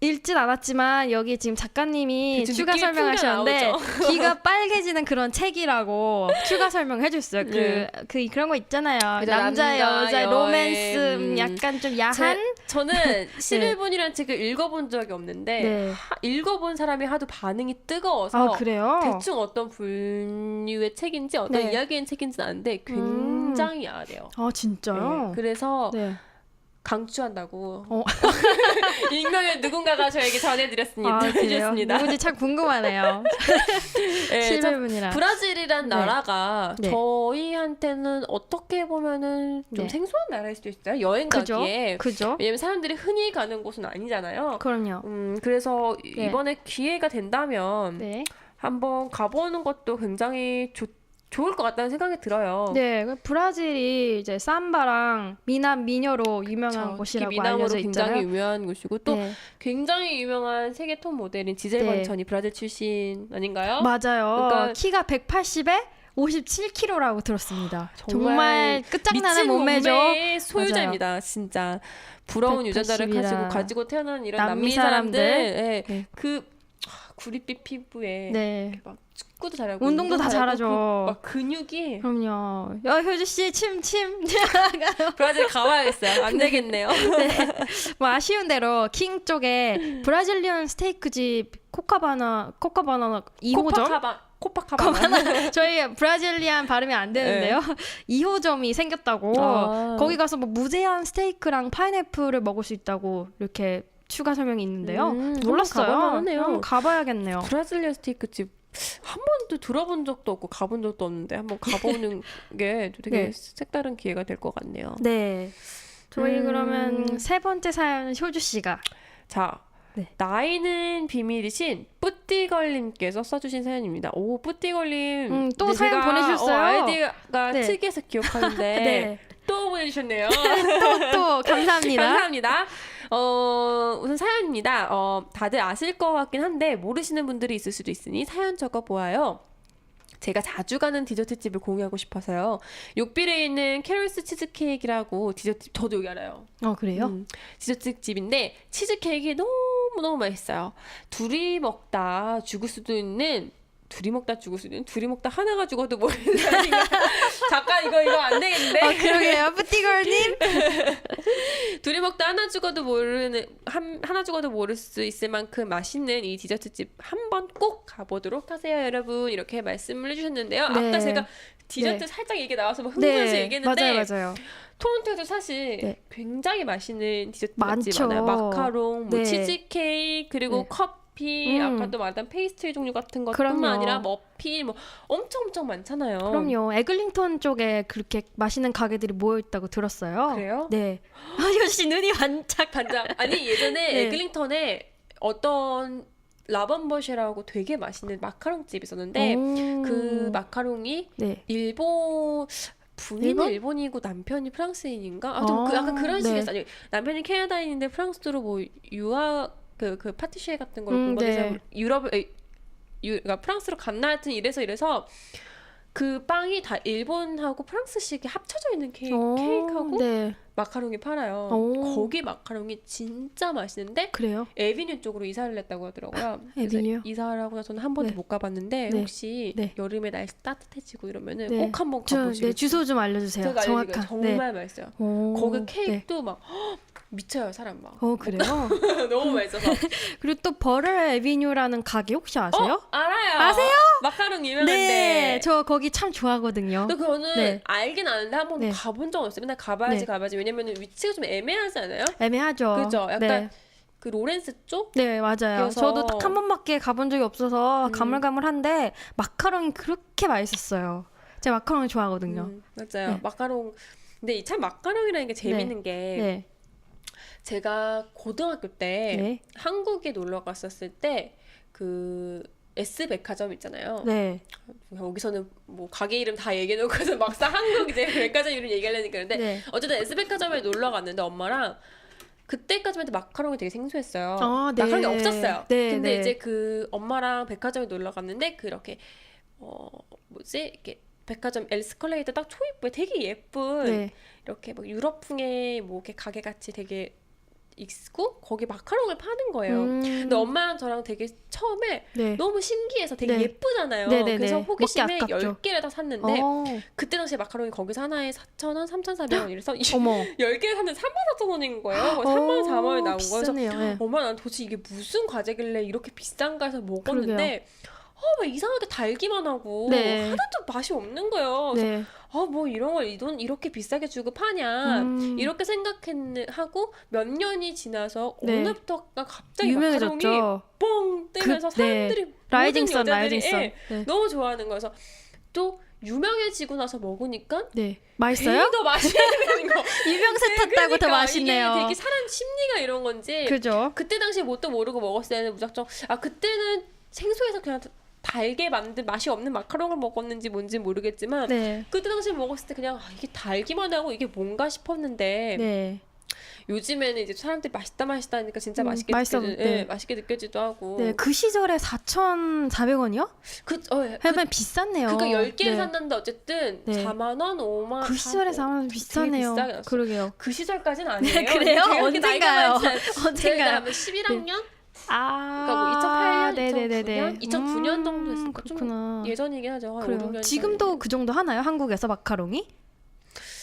읽진 않았지만 여기 지금 작가님이 지금 추가 느낌이 설명하셨는데 풍겨 귀가 빨개지는 그런 책이라고 추가 설명해줬어요. 네. 그런 거 있잖아요. 그죠, 남자 여자 여행. 로맨스 약간 좀 야한. 저는 11분이라는 책을 읽어본 적이 없는데 네. 읽어본 사람이 하도 반응이 뜨거워서 그래요? 대충 어떤 분류의 책인지 어떤 네. 이야기의 책인지는 아는데 굉장히 야하대요. 진짜요? 네, 그래서 네. 강추한다고 어. 익명을 누군가가 저에게 전해드렸습니다. 그래요? 해주셨습니다. 누군지 참 궁금하네요. 네, 참 11분이라. 브라질이란 네. 나라가 네. 저희한테는 어떻게 보면은 좀 네. 생소한 나라일 수도 있어요. 여행 가기에. 그죠? 왜냐면 사람들이 흔히 가는 곳은 아니잖아요. 그럼요. 그래서 네. 이번에 기회가 된다면 네. 한번 가보는 것도 굉장히 좋을 것 같다는 생각이 들어요. 네, 브라질이 이제 삼바랑 미남 미녀로 유명한 곳이라고 미남으로 알려져 굉장히 있잖아요. 유명한 곳이고 또 네. 굉장히 유명한 세계 톱 모델인 지젤 네. 번천이 브라질 출신 아닌가요? 맞아요. 그러니까 키가 180에 57kg라고 들었습니다. 정말 정말 끝장나는 미친 몸매죠. 몸매의 소유자입니다. 진짜 부러운 유전자를 180이라. 가지고 태어난 이런 남미 남미 사람들. 사람들, 네. 그 구릿빛 피부에 네. 막 축구도 잘하고 운동도 다 잘하죠. 막 근육이 그럼요. 효주 씨 침. 브라질 가봐야겠어요. 안 되겠네요. 뭐 아쉬운 대로 킹 쪽에 브라질리언 스테이크 집 코카바나 2호점 코파카바나. 저희 브라질리안 발음이 안 되는데요. 2호점이 생겼다고. 아. 거기 가서 뭐 무제한 스테이크랑 파인애플을 먹을 수 있다고 이렇게 추가 설명이 있는데요. 몰랐어요. 한번 가볼만하네요. 한번 가봐야겠네요. 브라질리안 스테이크 집 한 번도 들어본 적도 없고 가본 적도 없는데 한번 가보는 게 되게 네. 색다른 기회가 될 것 같네요. 네. 저희 그러면 세 번째 사연은 효주 씨가. 자, 네. 나이는 비밀이신 뿌띠걸님께서 써주신 사연입니다. 오, 뿌띠걸님. 또 네, 사연 제가, 보내주셨어요. 아이디가 네. 특이해서 기억하는데 네. 또 보내주셨네요. 또 감사합니다. 감사합니다. 우선 사연입니다. 다들 아실 것 같긴 한데 모르시는 분들이 있을 수도 있으니 사연 적어보아요. 제가 자주 가는 디저트집을 공유하고 싶어서요. 욕빌에 있는 캐롤스 치즈케이크라고 디저트집, 저도 여기 알아요. 그래요? 디저트집인데 치즈케이크가 너무너무 맛있어요. 둘이 먹다 죽을 수도 있는 둘이 먹다 죽을 수도 있는, 둘이 먹다 하나가 죽어도 모르는 사람인가. 잠깐 이거 안 되겠는데. 그러게요, 뿌띠걸님. 둘이 먹다 하나 죽어도 모를 수 있을 만큼 맛있는 이 디저트집 한번 꼭 가보도록 하세요, 여러분. 이렇게 말씀을 해주셨는데요. 네. 아까 제가 디저트 네. 살짝 얘기 나와서 막 흥분해서 얘기했는데 맞아요. 토론토에도 사실 네. 굉장히 맛있는 디저트 많죠. 맛집 많아요. 마카롱, 뭐 네. 치즈케이크, 그리고 네. 커피, 아까도 말한 페이스트리 종류 같은 것뿐만 그럼요. 아니라 머핀, 뭐 엄청 많잖아요. 그럼요. 에글링턴 쪽에 그렇게 맛있는 가게들이 모여 있다고 들었어요. 그래요? 네. 효씨 눈이 반짝. 반장. 아니 예전에 네. 에글링턴에 어떤 라번버시라고 되게 맛있는 마카롱 집이 있었는데 그 마카롱이 네. 부인이 일본이고 남편이 프랑스인인가? 아무튼 약간 그런 네. 식이었어요. 아니, 남편이 캐나다인인데 프랑스로 뭐 유학 그 파티쉐 같은 걸 공부해서 네. 그러니까 프랑스로 갔나 하여튼 이래서 그 빵이 다 일본하고 프랑스식이 합쳐져 있는 케이크하고 네. 마카롱이 팔아요. 오. 거기 마카롱이 진짜 맛있는데 그래요? 에비뉴 쪽으로 이사를 했다고 하더라고요. 그래서 에비뉴? 이사를 하고 나서는 한 번도 네. 못 가봤는데 네. 혹시 네. 여름에 날씨 따뜻해지고 이러면은 네. 꼭 한번 가보시고 네, 주소 좀 알려주세요. 제가 알려드릴게요. 정확한. 정말 맛있어요. 오. 거기 네. 케이크도 막 미쳐요, 사람 막. 그래요? 너무 맛있어서. 그리고 또 버럴 에비뉴라는 가게 혹시 아세요? 알아요. 아세요? 마카롱 유명한데. 네, 저 거기 참 좋아하거든요. 근데 그거는 네. 알긴 아는데 한 번도 네. 가본 적 없어요. 맨날 가봐야지. 왜냐면 위치가 좀 애매하지 않아요? 애매하죠. 그죠? 약간 네. 그 로렌스 쪽? 네, 맞아요. 그래서- 저도 딱 한 번밖에 가본 적이 없어서 가물가물한데 마카롱이 그렇게 맛있었어요. 제가 마카롱 좋아하거든요. 맞아요. 네. 마카롱. 근데 이 참 마카롱이라는 게 재밌는 게 네. 제가 고등학교 때 네. 한국에 놀러 갔었을 때 그 S백화점 있잖아요. 네. 여기서는 뭐 가게 이름 다 얘기해놓고서 막상 한국 이제 백화점 이름 얘기하려니까 그런데 네. 어쨌든 S백화점에 놀러 갔는데 엄마랑 그때까지만 해도 마카롱이 되게 생소했어요. 아, 네. 마카롱이 없었어요. 네, 근데 네. 이제 그 엄마랑 백화점에 놀러 갔는데 그렇게 이렇게 백화점 에스컬레이터 딱 초입부에 되게 예쁜 네. 이렇게 뭐 유럽풍의 뭐 이렇게 가게 같이 되게 있고 거기 마카롱을 파는 거예요. 근데 엄마랑 저랑 되게 처음에 네. 너무 신기해서 되게 네. 예쁘잖아요. 네네네. 그래서 먹기 호기심에 아깝죠. 10개를 다 샀는데 어. 그때 당시에 마카롱이 거기서 하나에 4,000원, 3,400원 이래서 어머. 10개를 샀는데 34,000원인 거예요. 3만 4만 원이 나온 거예요. 그래서 비싸네요. 네. 엄마 난 도대체 이게 무슨 과제길래 이렇게 비싼가 해서 먹었는데 왜 이상하게 달기만 하고 네. 하나도 맛이 없는 거예요. 그래서 네. 뭐 이런 걸 이 돈 이렇게 비싸게 주고 파냐 이렇게 생각하고 몇 년이 지나서 네. 어느부터가 갑자기 마카롱이 유명해졌죠. 뻥 뜨면서 그- 네. 사람들이 라이징 모든 선, 여자들이 라이징 선. 예, 네. 너무 좋아하는 거여서 또 유명해지고 나서 먹으니까 네. 맛있어요? 괜히 더 맛있는 거. 유명세 탔다고 더 그러니까 맛있네요. 이게 되게 사람 심리가 이런 건지 그죠? 그때 당시에 뭣도 모르고 먹었을 때는 무작정 그때는 생소해서 그냥 달게 만든 맛이 없는 마카롱을 먹었는지 뭔지 모르겠지만 네. 그때 당시에 먹었을 때 그냥 이게 달기만 하고 이게 뭔가 싶었는데 네. 요즘에는 이제 사람들이 맛있다 하니까 진짜 맛있게 맛있어, 느껴지, 네. 맛있게 느껴지도 하고 네. 그 시절에 4,400원이요? 하면 비쌌네요. 그러니까 10개를 네. 샀는데 어쨌든 네. 4만 원, 5만 원. 그 시절에 4만 비싸네요. 비싸게 났어요. 그러게요. 그 시절까지는 아니에요. 그래요? 제가 그렇게 나이가 언젠가요? 많지 않- 언젠가요? 제가 11학년? 아, 그러니까 뭐 2008년, 네네네네. 2009년 정도 했을까? 좀 그렇구나. 예전이긴 하죠. 한 5, 그래요. 6년 지금도 그 정도 하나요? 한국에서 마카롱이?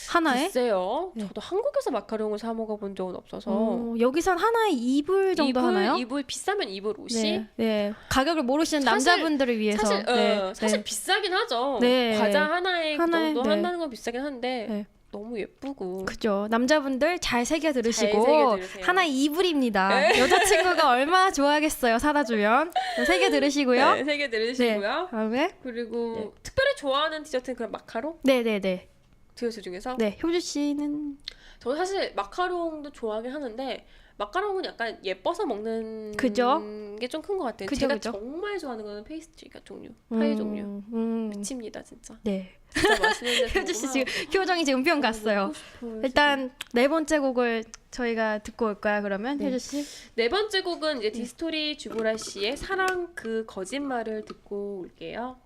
하나에? 글쎄요. 네. 저도 한국에서 마카롱을 사 먹어본 적은 없어서. 여기선 하나에 2불 정도 하나요? 이불 비싸면 이불 옷이. 네, 네. 가격을 모르시는 사실- 남자분들을 위해서. 사실 네, 사실 네. 비싸긴 하죠. 네. 과자 하나에 그 하나에, 정도 네. 한다는 건 비싸긴 한데 네. 너무 예쁘고. 그죠. 남자분들 잘 새겨 들으시고 새겨 들으세요. 하나에 2불입니다. 여자친구가 얼마나 좋아하겠어요. 사다 주면. 새겨 들으시고요. 네, 세개 들으시고요. 다음에 그리고 특별히 좋아하는 디저트는 그냥 마카롱? 네네네. 디저트 중에서? 네, 효주 씨는 저는 사실 마카롱도 좋아하긴 하는데 마카롱은 약간 예뻐서 먹는 그죠? 게 좀 큰 것 같아요. 그죠, 제가 그죠. 정말 좋아하는 거는 페이스트리 종류, 파이 종류. 미칩니다 진짜. 네. 진짜 맛있는 데 효주 씨 지금 표정이 지금 뿅 갔어요. 일단 네 번째 곡을 저희가 듣고 올까요? 그러면 네. 효주 씨. 네 번째 곡은 이제 디스토리 주보라 씨의 사랑 그 거짓말을 듣고 올게요.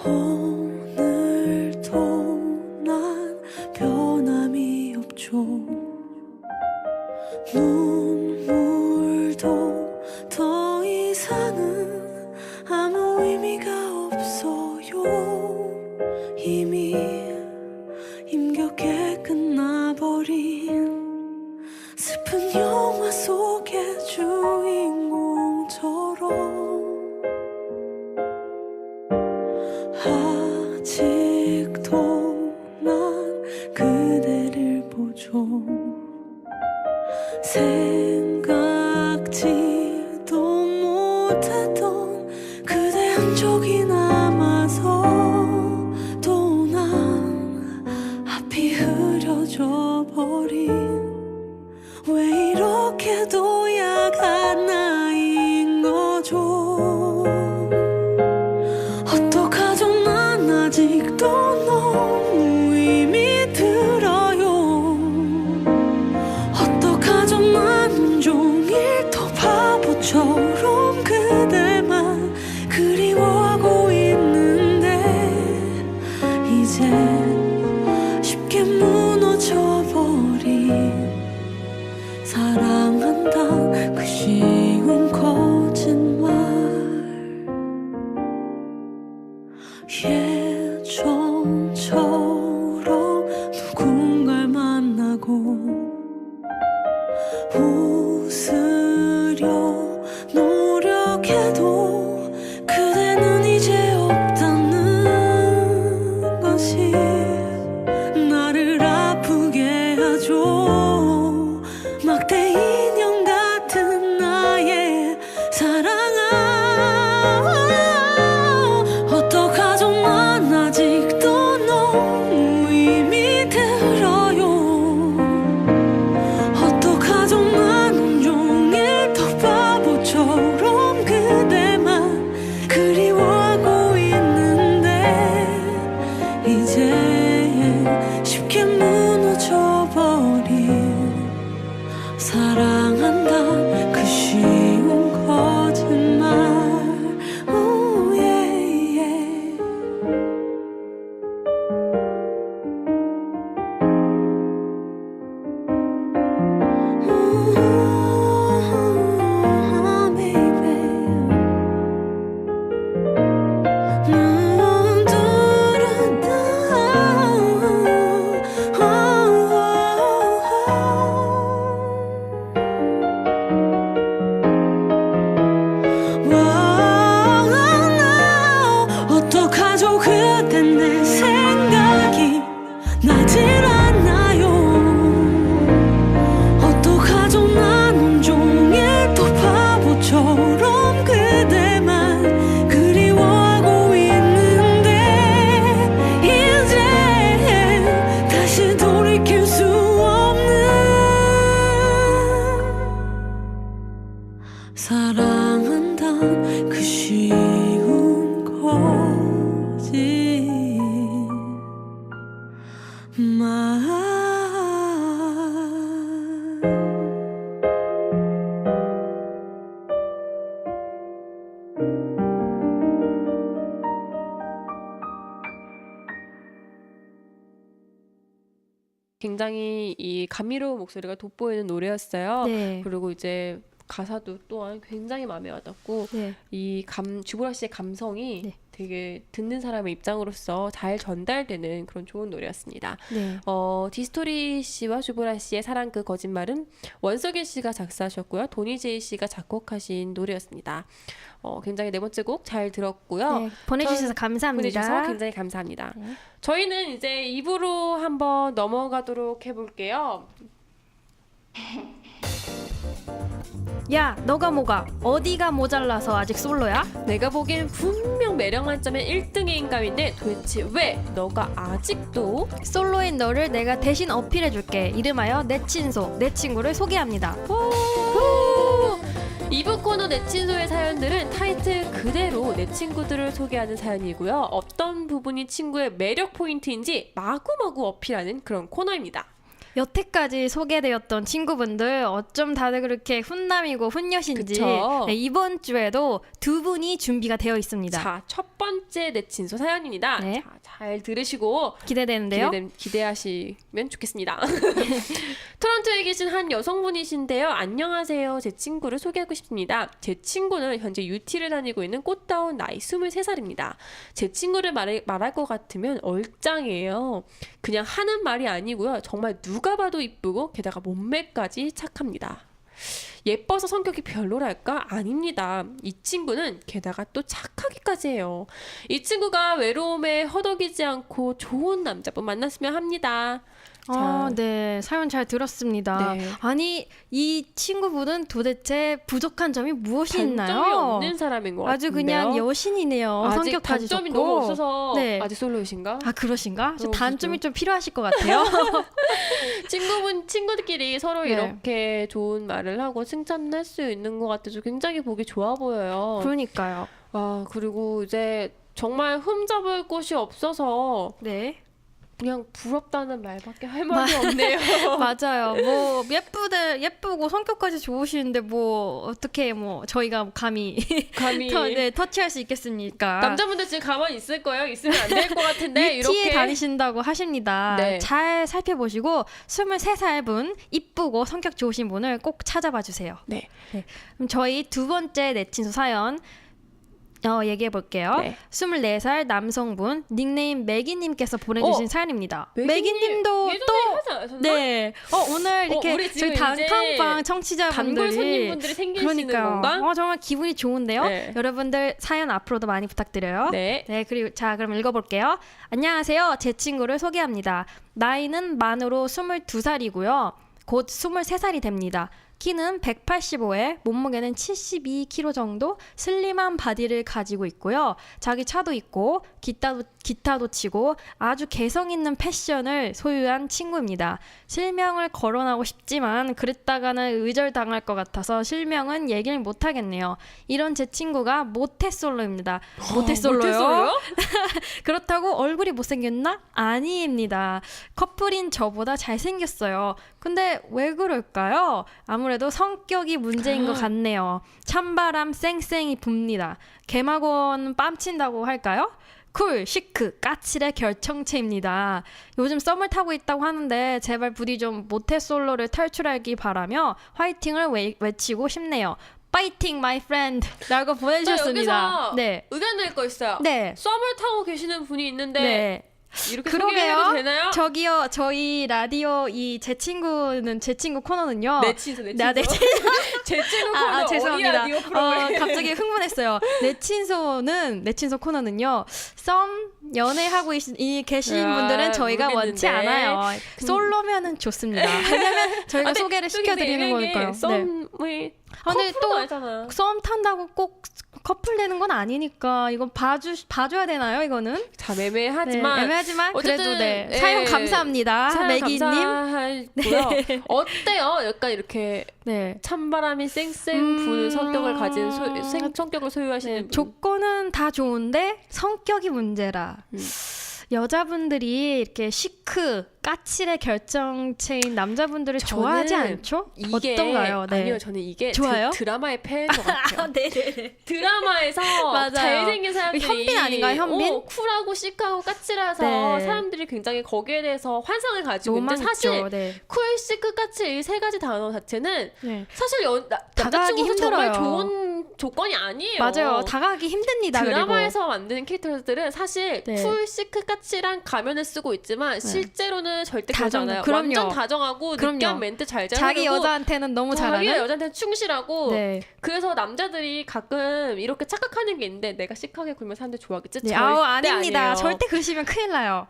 오늘도 난 변함이 없죠. 눈물도 더 이상은 아무 의미가 없어요. 이미 힘겹게 끝나버린 슬픈 영화 속의 주인공처럼 아직도 난 그대를 보죠. 생각지도 못했던 그대 흔적이 남아서 또 난 앞이 흐려져 버린 왜 이렇게도 약한 나인 거죠. 어떡하죠 난 아직도 너무 힘이 들어요. 어떡하죠 난 온종일 더 바보처럼 그대만 그리워하고 있는데 이제 쉽게 무너져버린 사랑한다 그 쉬운 거짓말. 예전처럼 누군가를 만나고 웃으려 노력해도 그대는 이제 없다는 것이 나를 아프게 하죠. 막대 인형 같은 나의 사랑아, 어떡하죠 난 아직도 너무 힘이 들어요. 어떡하죠 난 온종일 더 바보처럼 그대만 그리워하고 있는데 이제 쉽게 무너져버린 사랑한다 그 쉬운 거짓말. Oh, yeah, yeah. Ooh, baby. 어떡하죠 그댄 내 생각이 나질 않나요. 어떡하죠 난 온종일 또 바보처럼 그대만 그리워하고 있는데 이제 다시 돌이킬 수 없는 사랑한단 그 쉬운 거짓말. 굉장히 이 감미로운 목소리가 돋보이는 노래였어요. 네. 그리고 이제 가사도 또한 굉장히 마음에 와닿고 네. 이 주보라 씨의 감성이 네. 되게 듣는 사람의 입장으로서 잘 전달되는 그런 좋은 노래였습니다. 네. 디스토리 씨와 주보라 씨의 사랑 그 거짓말은 원석일 씨가 작사하셨고요. 도니제이 씨가 작곡하신 노래였습니다. 굉장히 네 번째 곡 잘 들었고요. 네. 보내주셔서 감사합니다. 보내주셔서 굉장히 감사합니다. 네. 저희는 이제 2부로 한번 넘어가도록 해볼게요. 야, 너가 뭐가? 어디가 모자라서 아직 솔로야? 내가 보기엔 분명 매력 만점의 1등의 인감인데 도대체 왜 너가 아직도 솔로인 너를 내가 대신 어필해줄게. 이름하여 내 친소, 내 친구를 소개합니다. 후! 2부 코너 내 친소의 사연들은 타이틀 그대로 내 친구들을 소개하는 사연이고요. 어떤 부분이 친구의 매력 포인트인지 마구마구 어필하는 그런 코너입니다. 여태까지 소개되었던 친구분들 어쩜 다들 그렇게 훈남이고 훈녀신지 그쵸. 네, 이번 주에도 두 분이 준비가 되어 있습니다. 자, 첫 번째 내친소 사연입니다. 네. 자, 잘 들으시고 기대되는데요. 기대하시면 좋겠습니다. 토론토에 계신 한 여성분이신데요. 안녕하세요. 제 친구를 소개하고 싶습니다. 제 친구는 현재 UT를 다니고 있는 꽃다운 나이 23살입니다. 제 친구를 말할 것 같으면 얼짱이에요. 그냥 하는 말이 아니고요. 정말 누가 봐도 이쁘고 게다가 몸매까지 착합니다. 예뻐서 성격이 별로랄까? 아닙니다. 이 친구는 게다가 또 착하기까지 해요. 이 친구가 외로움에 허덕이지 않고 좋은 남자분 만났으면 합니다. 네. 사연 잘 들었습니다. 네. 아니, 이 친구분은 도대체 부족한 점이 무엇이 단점이 있나요? 없는 사람인 것 같은데요. 아주 그냥 여신이네요. 아직 성격까지 단점이 좋고. 너무 없어서 네. 아직 솔로이신가? 아, 그러신가? 저 그럼 단점이 좀 필요하실 것 같아요. 친구들끼리 서로 네. 이렇게 좋은 말을 하고 칭찬할 수 있는 것 같아서 굉장히 보기 좋아 보여요. 그러니까요. 아, 그리고 이제 정말 흠잡을 곳이 없어서 네. 그냥 부럽다는 말밖에 할 말이 없네요. 맞아요. 뭐 예쁘고 성격까지 좋으시는데 뭐 어떻게 뭐 저희가 감히 감히 터치할 수 있겠습니까? 남자분들 지금 가만히 있을 거예요? 있으면 안 될 것 같은데 UT에 이렇게 다니신다고 하십니다. 네. 잘 살펴보시고 23살 분 이쁘고 성격 좋으신 분을 꼭 찾아봐 주세요. 네. 그럼 저희 두 번째 내친소 사연 얘기해 볼게요. 네. 24살 남성분 닉네임 매기님께서 보내주신 사연입니다. 매기님도 예전에 또 하지 않으셨나? 네. 오늘 이렇게 우리 지금 저희 이제 단칸방 청취자분들이 단골 손님분들이 생기시는 그러니까요. 건가? 정말 기분이 좋은데요. 네. 여러분들 사연 앞으로도 많이 부탁드려요. 네. 그리고 자, 그럼 읽어볼게요. 안녕하세요. 제 친구를 소개합니다. 나이는 만으로 22살이고요. 곧 23살이 됩니다. 키는 185에 몸무게는 72kg 정도 슬림한 바디를 가지고 있고요. 자기 차도 있고 기타도 치고 아주 개성 있는 패션을 소유한 친구입니다. 실명을 거론하고 싶지만 그랬다가는 의절당할 것 같아서 실명은 얘기를 못하겠네요. 이런 제 친구가 모태솔로입니다. 모태솔로요? 그렇다고 얼굴이 못생겼나? 아니입니다. 커플인 저보다 잘생겼어요. 근데 왜 그럴까요? 아무래도 성격이 문제인 것 같네요. 찬바람 쌩쌩이 붑니다. 개막원 뺨친다고 할까요? 쿨, 시크, 까칠의 결정체입니다. 요즘 썸을 타고 있다고 하는데 제발 부디 좀 모태솔로를 탈출하기 바라며 화이팅을 외치고 싶네요. 파이팅 마이 프렌드 라고 보내주셨습니다. 여기서 네. 의견 낼 거 있어요. 네. 썸을 타고 계시는 분이 있는데 네. 이렇게 그러게요. 소개해도 되나요? 저기요, 저희 라디오 제 친구 코너는요. 내 친소. 내 제 친구 코너 어디 죄송합니다. 라디오 프로그램. 갑자기 흥분했어요. 내 친소 코너는요. 썸 연애하고 계신 분들은 저희가 원치 모르겠는데. 않아요. 솔로면은 좋습니다. 왜냐면 저희가 소개를 시켜드리는 거니까요. 네. 썸을 근데 커플은 아니잖아. 썸 탄다고 꼭 커플 되는 건 아니니까 이건 봐줘야 되나요? 이거는 참 애매하지만 네, 애매하지만 그래도 어쨌든, 네. 예. 사연 감사합니다. 사연 매기님. 감사하고요. 어때요? 약간 이렇게 네. 찬바람이 쌩쌩 부는 성격을 가진 성격을 소유하시는 분. 조건은 다 좋은데 성격이 문제라. 여자분들이 이렇게 시크, 까칠의 결정체인 남자분들을 저는 좋아하지 않죠? 이게 어떤가요? 네. 아니요, 저는 이게 좋아요? 드라마의 폐인 것 같아요. 네네네. 드라마에서 맞아요. 잘생긴 사람들이 현빈 아닌가요, 현빈? 쿨하고 시크하고 까칠해서 네. 사람들이 굉장히 거기에 대해서 환상을 가지고 있는데 로망 사실 있죠. 네. 쿨, 시크, 까칠 이 세 가지 단어 자체는 네. 사실 다가가기 남자친구도 정말 힘들어요. 좋은 조건이 아니에요. 맞아요. 다가가기 힘듭니다. 드라마에서 만드는 캐릭터들은 사실 네. 쿨, 시크, 까칠한 가면을 쓰고 있지만 실제로는 절대 그러지 다정, 않아요. 그럼요. 완전 다정하고 그럼요. 느끼한 멘트 잘 자기 자르고 여자한테는 너무 자기 잘하는. 여자한테는 충실하고 네. 그래서 남자들이 가끔 이렇게 착각하는 게 있는데 내가 시크하게 굴면 사람들이 좋아하겠지? 네. 절대 아닙니다. 아니에요. 절대 그러시면 큰일 나요.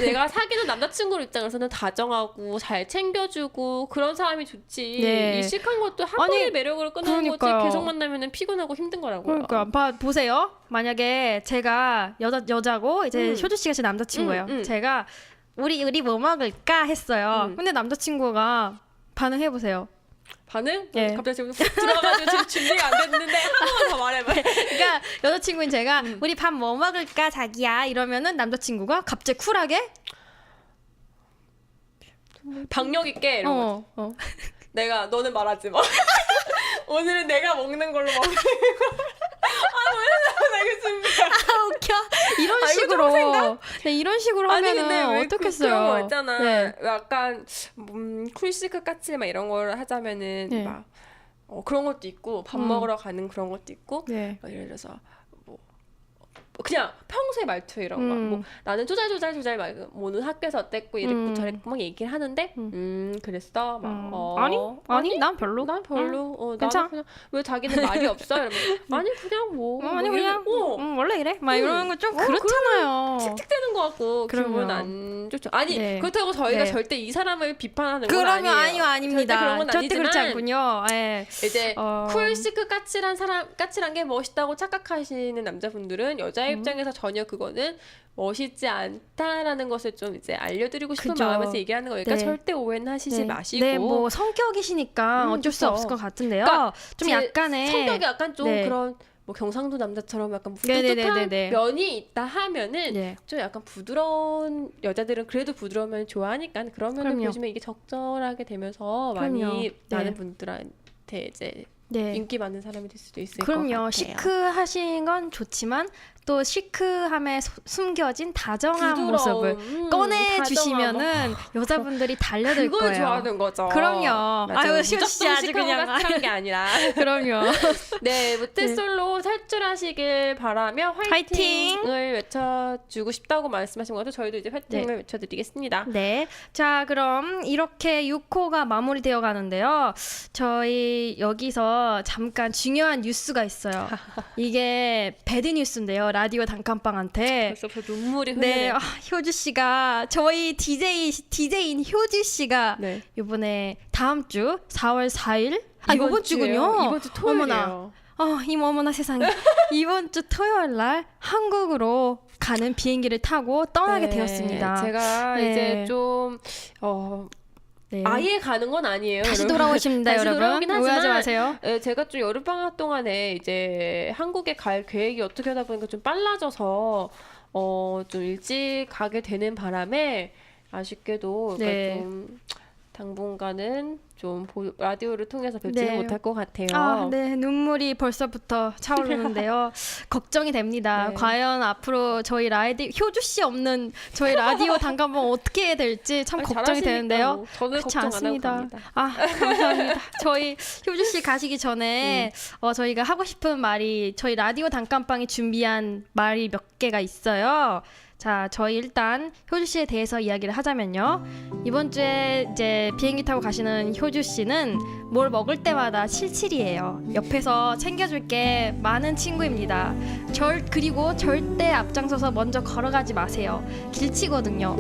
내가 사귀는 남자친구 입장에서는 다정하고 잘 챙겨주고 그런 사람이 좋지. 네. 이 시크한 것도 한 아니, 번의 매력으로 끝나는 그러니까요. 거지. 계속 만나면 피곤하고 힘든 거라고요. 그러니까 보세요. 만약에 제가 여자고 이제 효주 씨가 제 남자친구예요. 제가 우리 뭐 먹을까 했어요. 근데 남자친구가 반응해 보세요. 반응? 예. 갑자기 지금 훅 들어가가지고 지금 준비가 안 됐는데 한 번만 더 말해봐. 그러니까 여자친구인 제가 우리 밥 뭐 먹을까 자기야 이러면은 남자친구가 갑자기 쿨하게 박력 있게 이런 거. 내가 너는 말하지 마. 오늘은 내가 먹는 걸로 먹는 거. 나 이거 준비해. 웃겨. 이런 이거 식으로. 네, 이런 식으로 아니 하면은 근데 왜 어떻겠어요? 그런 거 있잖아. 네. 약간 쿨시크 까치 막 이런 걸 하자면은 네. 막 그런 것도 있고 밥 먹으러 가는 그런 것도 있고 네. 예를 들어서 뭐 그냥 평소의 말투 이런 거. 뭐 나는 조잘조잘 막 뭐는 학교에서 어땠고 이랬고 저랬고 막 얘기를 하는데 그랬어 막 아니 난 별로. 난 별로 괜찮아. 나는 그냥 왜 자기는 말이 없어 이러면 아니 그냥 뭐 아니 뭐 그냥 원래 이래. 막 이런 거 좀 그렇잖아요. 틱틱대는 것 같고 그럼요. 기분 안 좋죠. 아니 네. 그렇다고 저희가 네. 절대 이 사람을 비판하는 건 그러면 아니에요. 아닙니다. 절대 그런 건 절대 그렇지 아니지만 않군요. 예. 이제 어. 쿨시크 까칠한 게 멋있다고 착각하시는 남자분들은 여자의 입장에서 전혀 그거는 멋있지 않다라는 것을 좀 이제 알려드리고 싶은 그죠. 마음에서 얘기하는 거니까 네. 절대 오해는 하시지 마시고 네, 뭐 성격이시니까 어쩔 수 그쵸. 없을 것 같은데요. 그러니까 좀 제 약간의 성격이 약간 좀 네. 그런 뭐 경상도 남자처럼 약간 네네네네네. 무뚝뚝한 면이 있다 하면은 네. 좀 약간 부드러운 여자들은 그래도 부드러우면 좋아하니까 그러면 그럼요. 보시면 이게 적절하게 되면서 그럼요. 많이 네. 많은 분들한테 이제 네. 인기 많은 사람이 될 수도 있을 것 그럼요. 같아요. 시크하신 건 좋지만 또 시크함에 숨겨진 다정한 부드러움, 모습을 꺼내 주시면은 여자분들이 달려들 그걸 거예요. 좋아하는 거죠. 그럼요. 맞아요. 아유, 시원 씨 아주 시크하고 그냥 까칠한 게 아니라. 그럼요. 네, 모태솔로 탈출하시길 바라며 화이팅을 외쳐주고 싶다고 말씀하신 것 같아요. 저희도 이제 화이팅을 외쳐드리겠습니다. 네. 자, 그럼 이렇게 6호가 마무리되어 가는데요. 저희 여기서 잠깐 중요한 뉴스가 있어요. 이게 배드 뉴스인데요. 라디오 단칸방한테. 벌써 눈물이 네, 흐르네요. 효주 씨가 저희 DJ인 효주 씨가 네. 이번에 다음 주 4월 4일 이번 주군요. 이번 주 토요일이에요. 어머나. 어머나 세상에. 이번 주 토요일 날 한국으로 가는 비행기를 타고 떠나게 네, 되었습니다. 제가 네. 이제 좀 네. 아예 가는 건 아니에요. 다시 여러분. 돌아오십니다, 다시 여러분. 돌아오긴 하지만, 오해하지 마세요. 제가 좀 여름방학 동안에 이제 한국에 갈 계획이 어떻게 하다 보니까 좀 빨라져서 좀 일찍 가게 되는 바람에 아쉽게도 그러니까 네. 좀 당분간은 좀 라디오를 통해서 뵙지는 네. 못할 것 같아요. 네, 눈물이 벌써부터 차오르는데요. 걱정이 됩니다. 네. 과연 앞으로 저희 효주 씨 없는 저희 라디오 단칸방 어떻게 해야 될지 참 걱정이 잘하시니까 되는데요. 뭐. 저는 그렇지 걱정 않습니다. 안 하고 갑니다. 감사합니다. 저희 효주 씨 가시기 전에 저희가 하고 싶은 말이 저희 라디오 단칸방이 준비한 말이 몇 개가 있어요. 자, 저희 일단 효주 씨에 대해서 이야기를 하자면요. 이번 주에 이제 비행기 타고 가시는 효주 씨는 뭘 먹을 때마다 칠칠이에요. 옆에서 챙겨줄 게 많은 친구입니다. 그리고 절대 앞장서서 먼저 걸어가지 마세요. 길치거든요.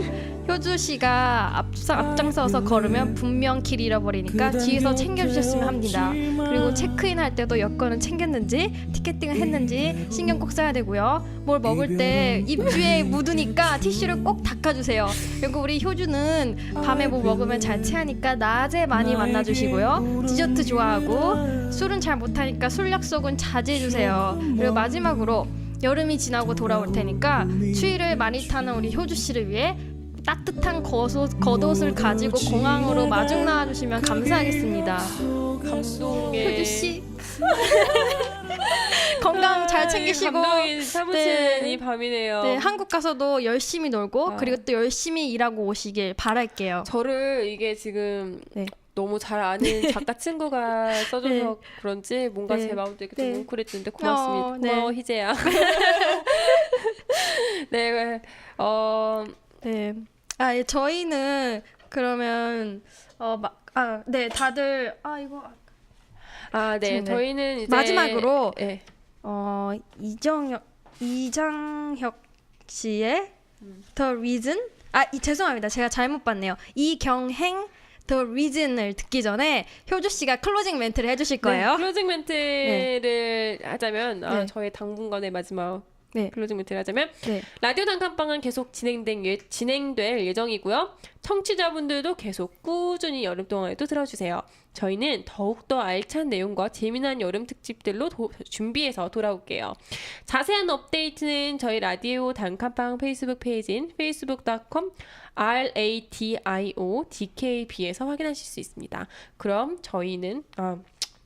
효주 씨가 앞장서서 걸으면 분명 길 잃어버리니까 뒤에서 챙겨주셨으면 합니다. 그리고 체크인 할 때도 여권은 챙겼는지 티켓팅을 했는지 신경 꼭 써야 되고요. 뭘 먹을 때 입주에 묻으니까 티슈를 꼭 닦아주세요. 그리고 우리 효주는 밤에 뭐 먹으면 잘 체하니까 낮에 많이 만나주시고요. 디저트 좋아하고 술은 잘 못하니까 술 약속은 자제해주세요. 그리고 마지막으로 여름이 지나고 돌아올 테니까 추위를 많이 타는 우리 효주 씨를 위해 따뜻한 겉옷을 가지고 공항으로 마중 나와주시면 감사하겠습니다. 감동의 효주 씨 건강 잘 챙기시고 감동이 사무치는 네. 이 밤이네요. 네, 한국 가서도 열심히 놀고 그리고 또 열심히 일하고 오시길 바랄게요. 저를 이게 지금 네. 너무 잘 아는 작가 친구가 써줘서 네. 그런지 뭔가 네. 제 마음도 이렇게 네. 좀 뭉클해지는데 고맙습니다. 네. 고마워 희재야. 네, 네. 예, 저희는 그러면 네, 다들 이거 네, 네. 저희는 이제 마지막으로 네. 이장혁 씨의 The Reason 죄송합니다. 제가 잘못 봤네요. 이경행 The Reason을 듣기 전에 효주 씨가 클로징 멘트를 해주실 거예요. 네, 클로징 멘트를 하자면 네. 저의 당분간의 마지막 네. 클로징 멘트를 하자면 네. 라디오 단칸방은 계속 진행될 예정이고요. 청취자분들도 계속 꾸준히 여름 동안에도 들어주세요. 저희는 더욱더 알찬 내용과 재미난 여름 특집들로 준비해서 돌아올게요. 자세한 업데이트는 저희 라디오 단칸방 페이스북 페이지인 facebook.com/radiodkb에서 확인하실 수 있습니다. 그럼 저희는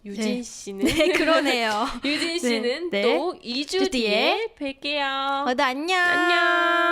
유진 씨는 네, 그러네요. 유진 씨는 네. 또 2주 뒤에 뵐게요. 네, 안녕. 안녕.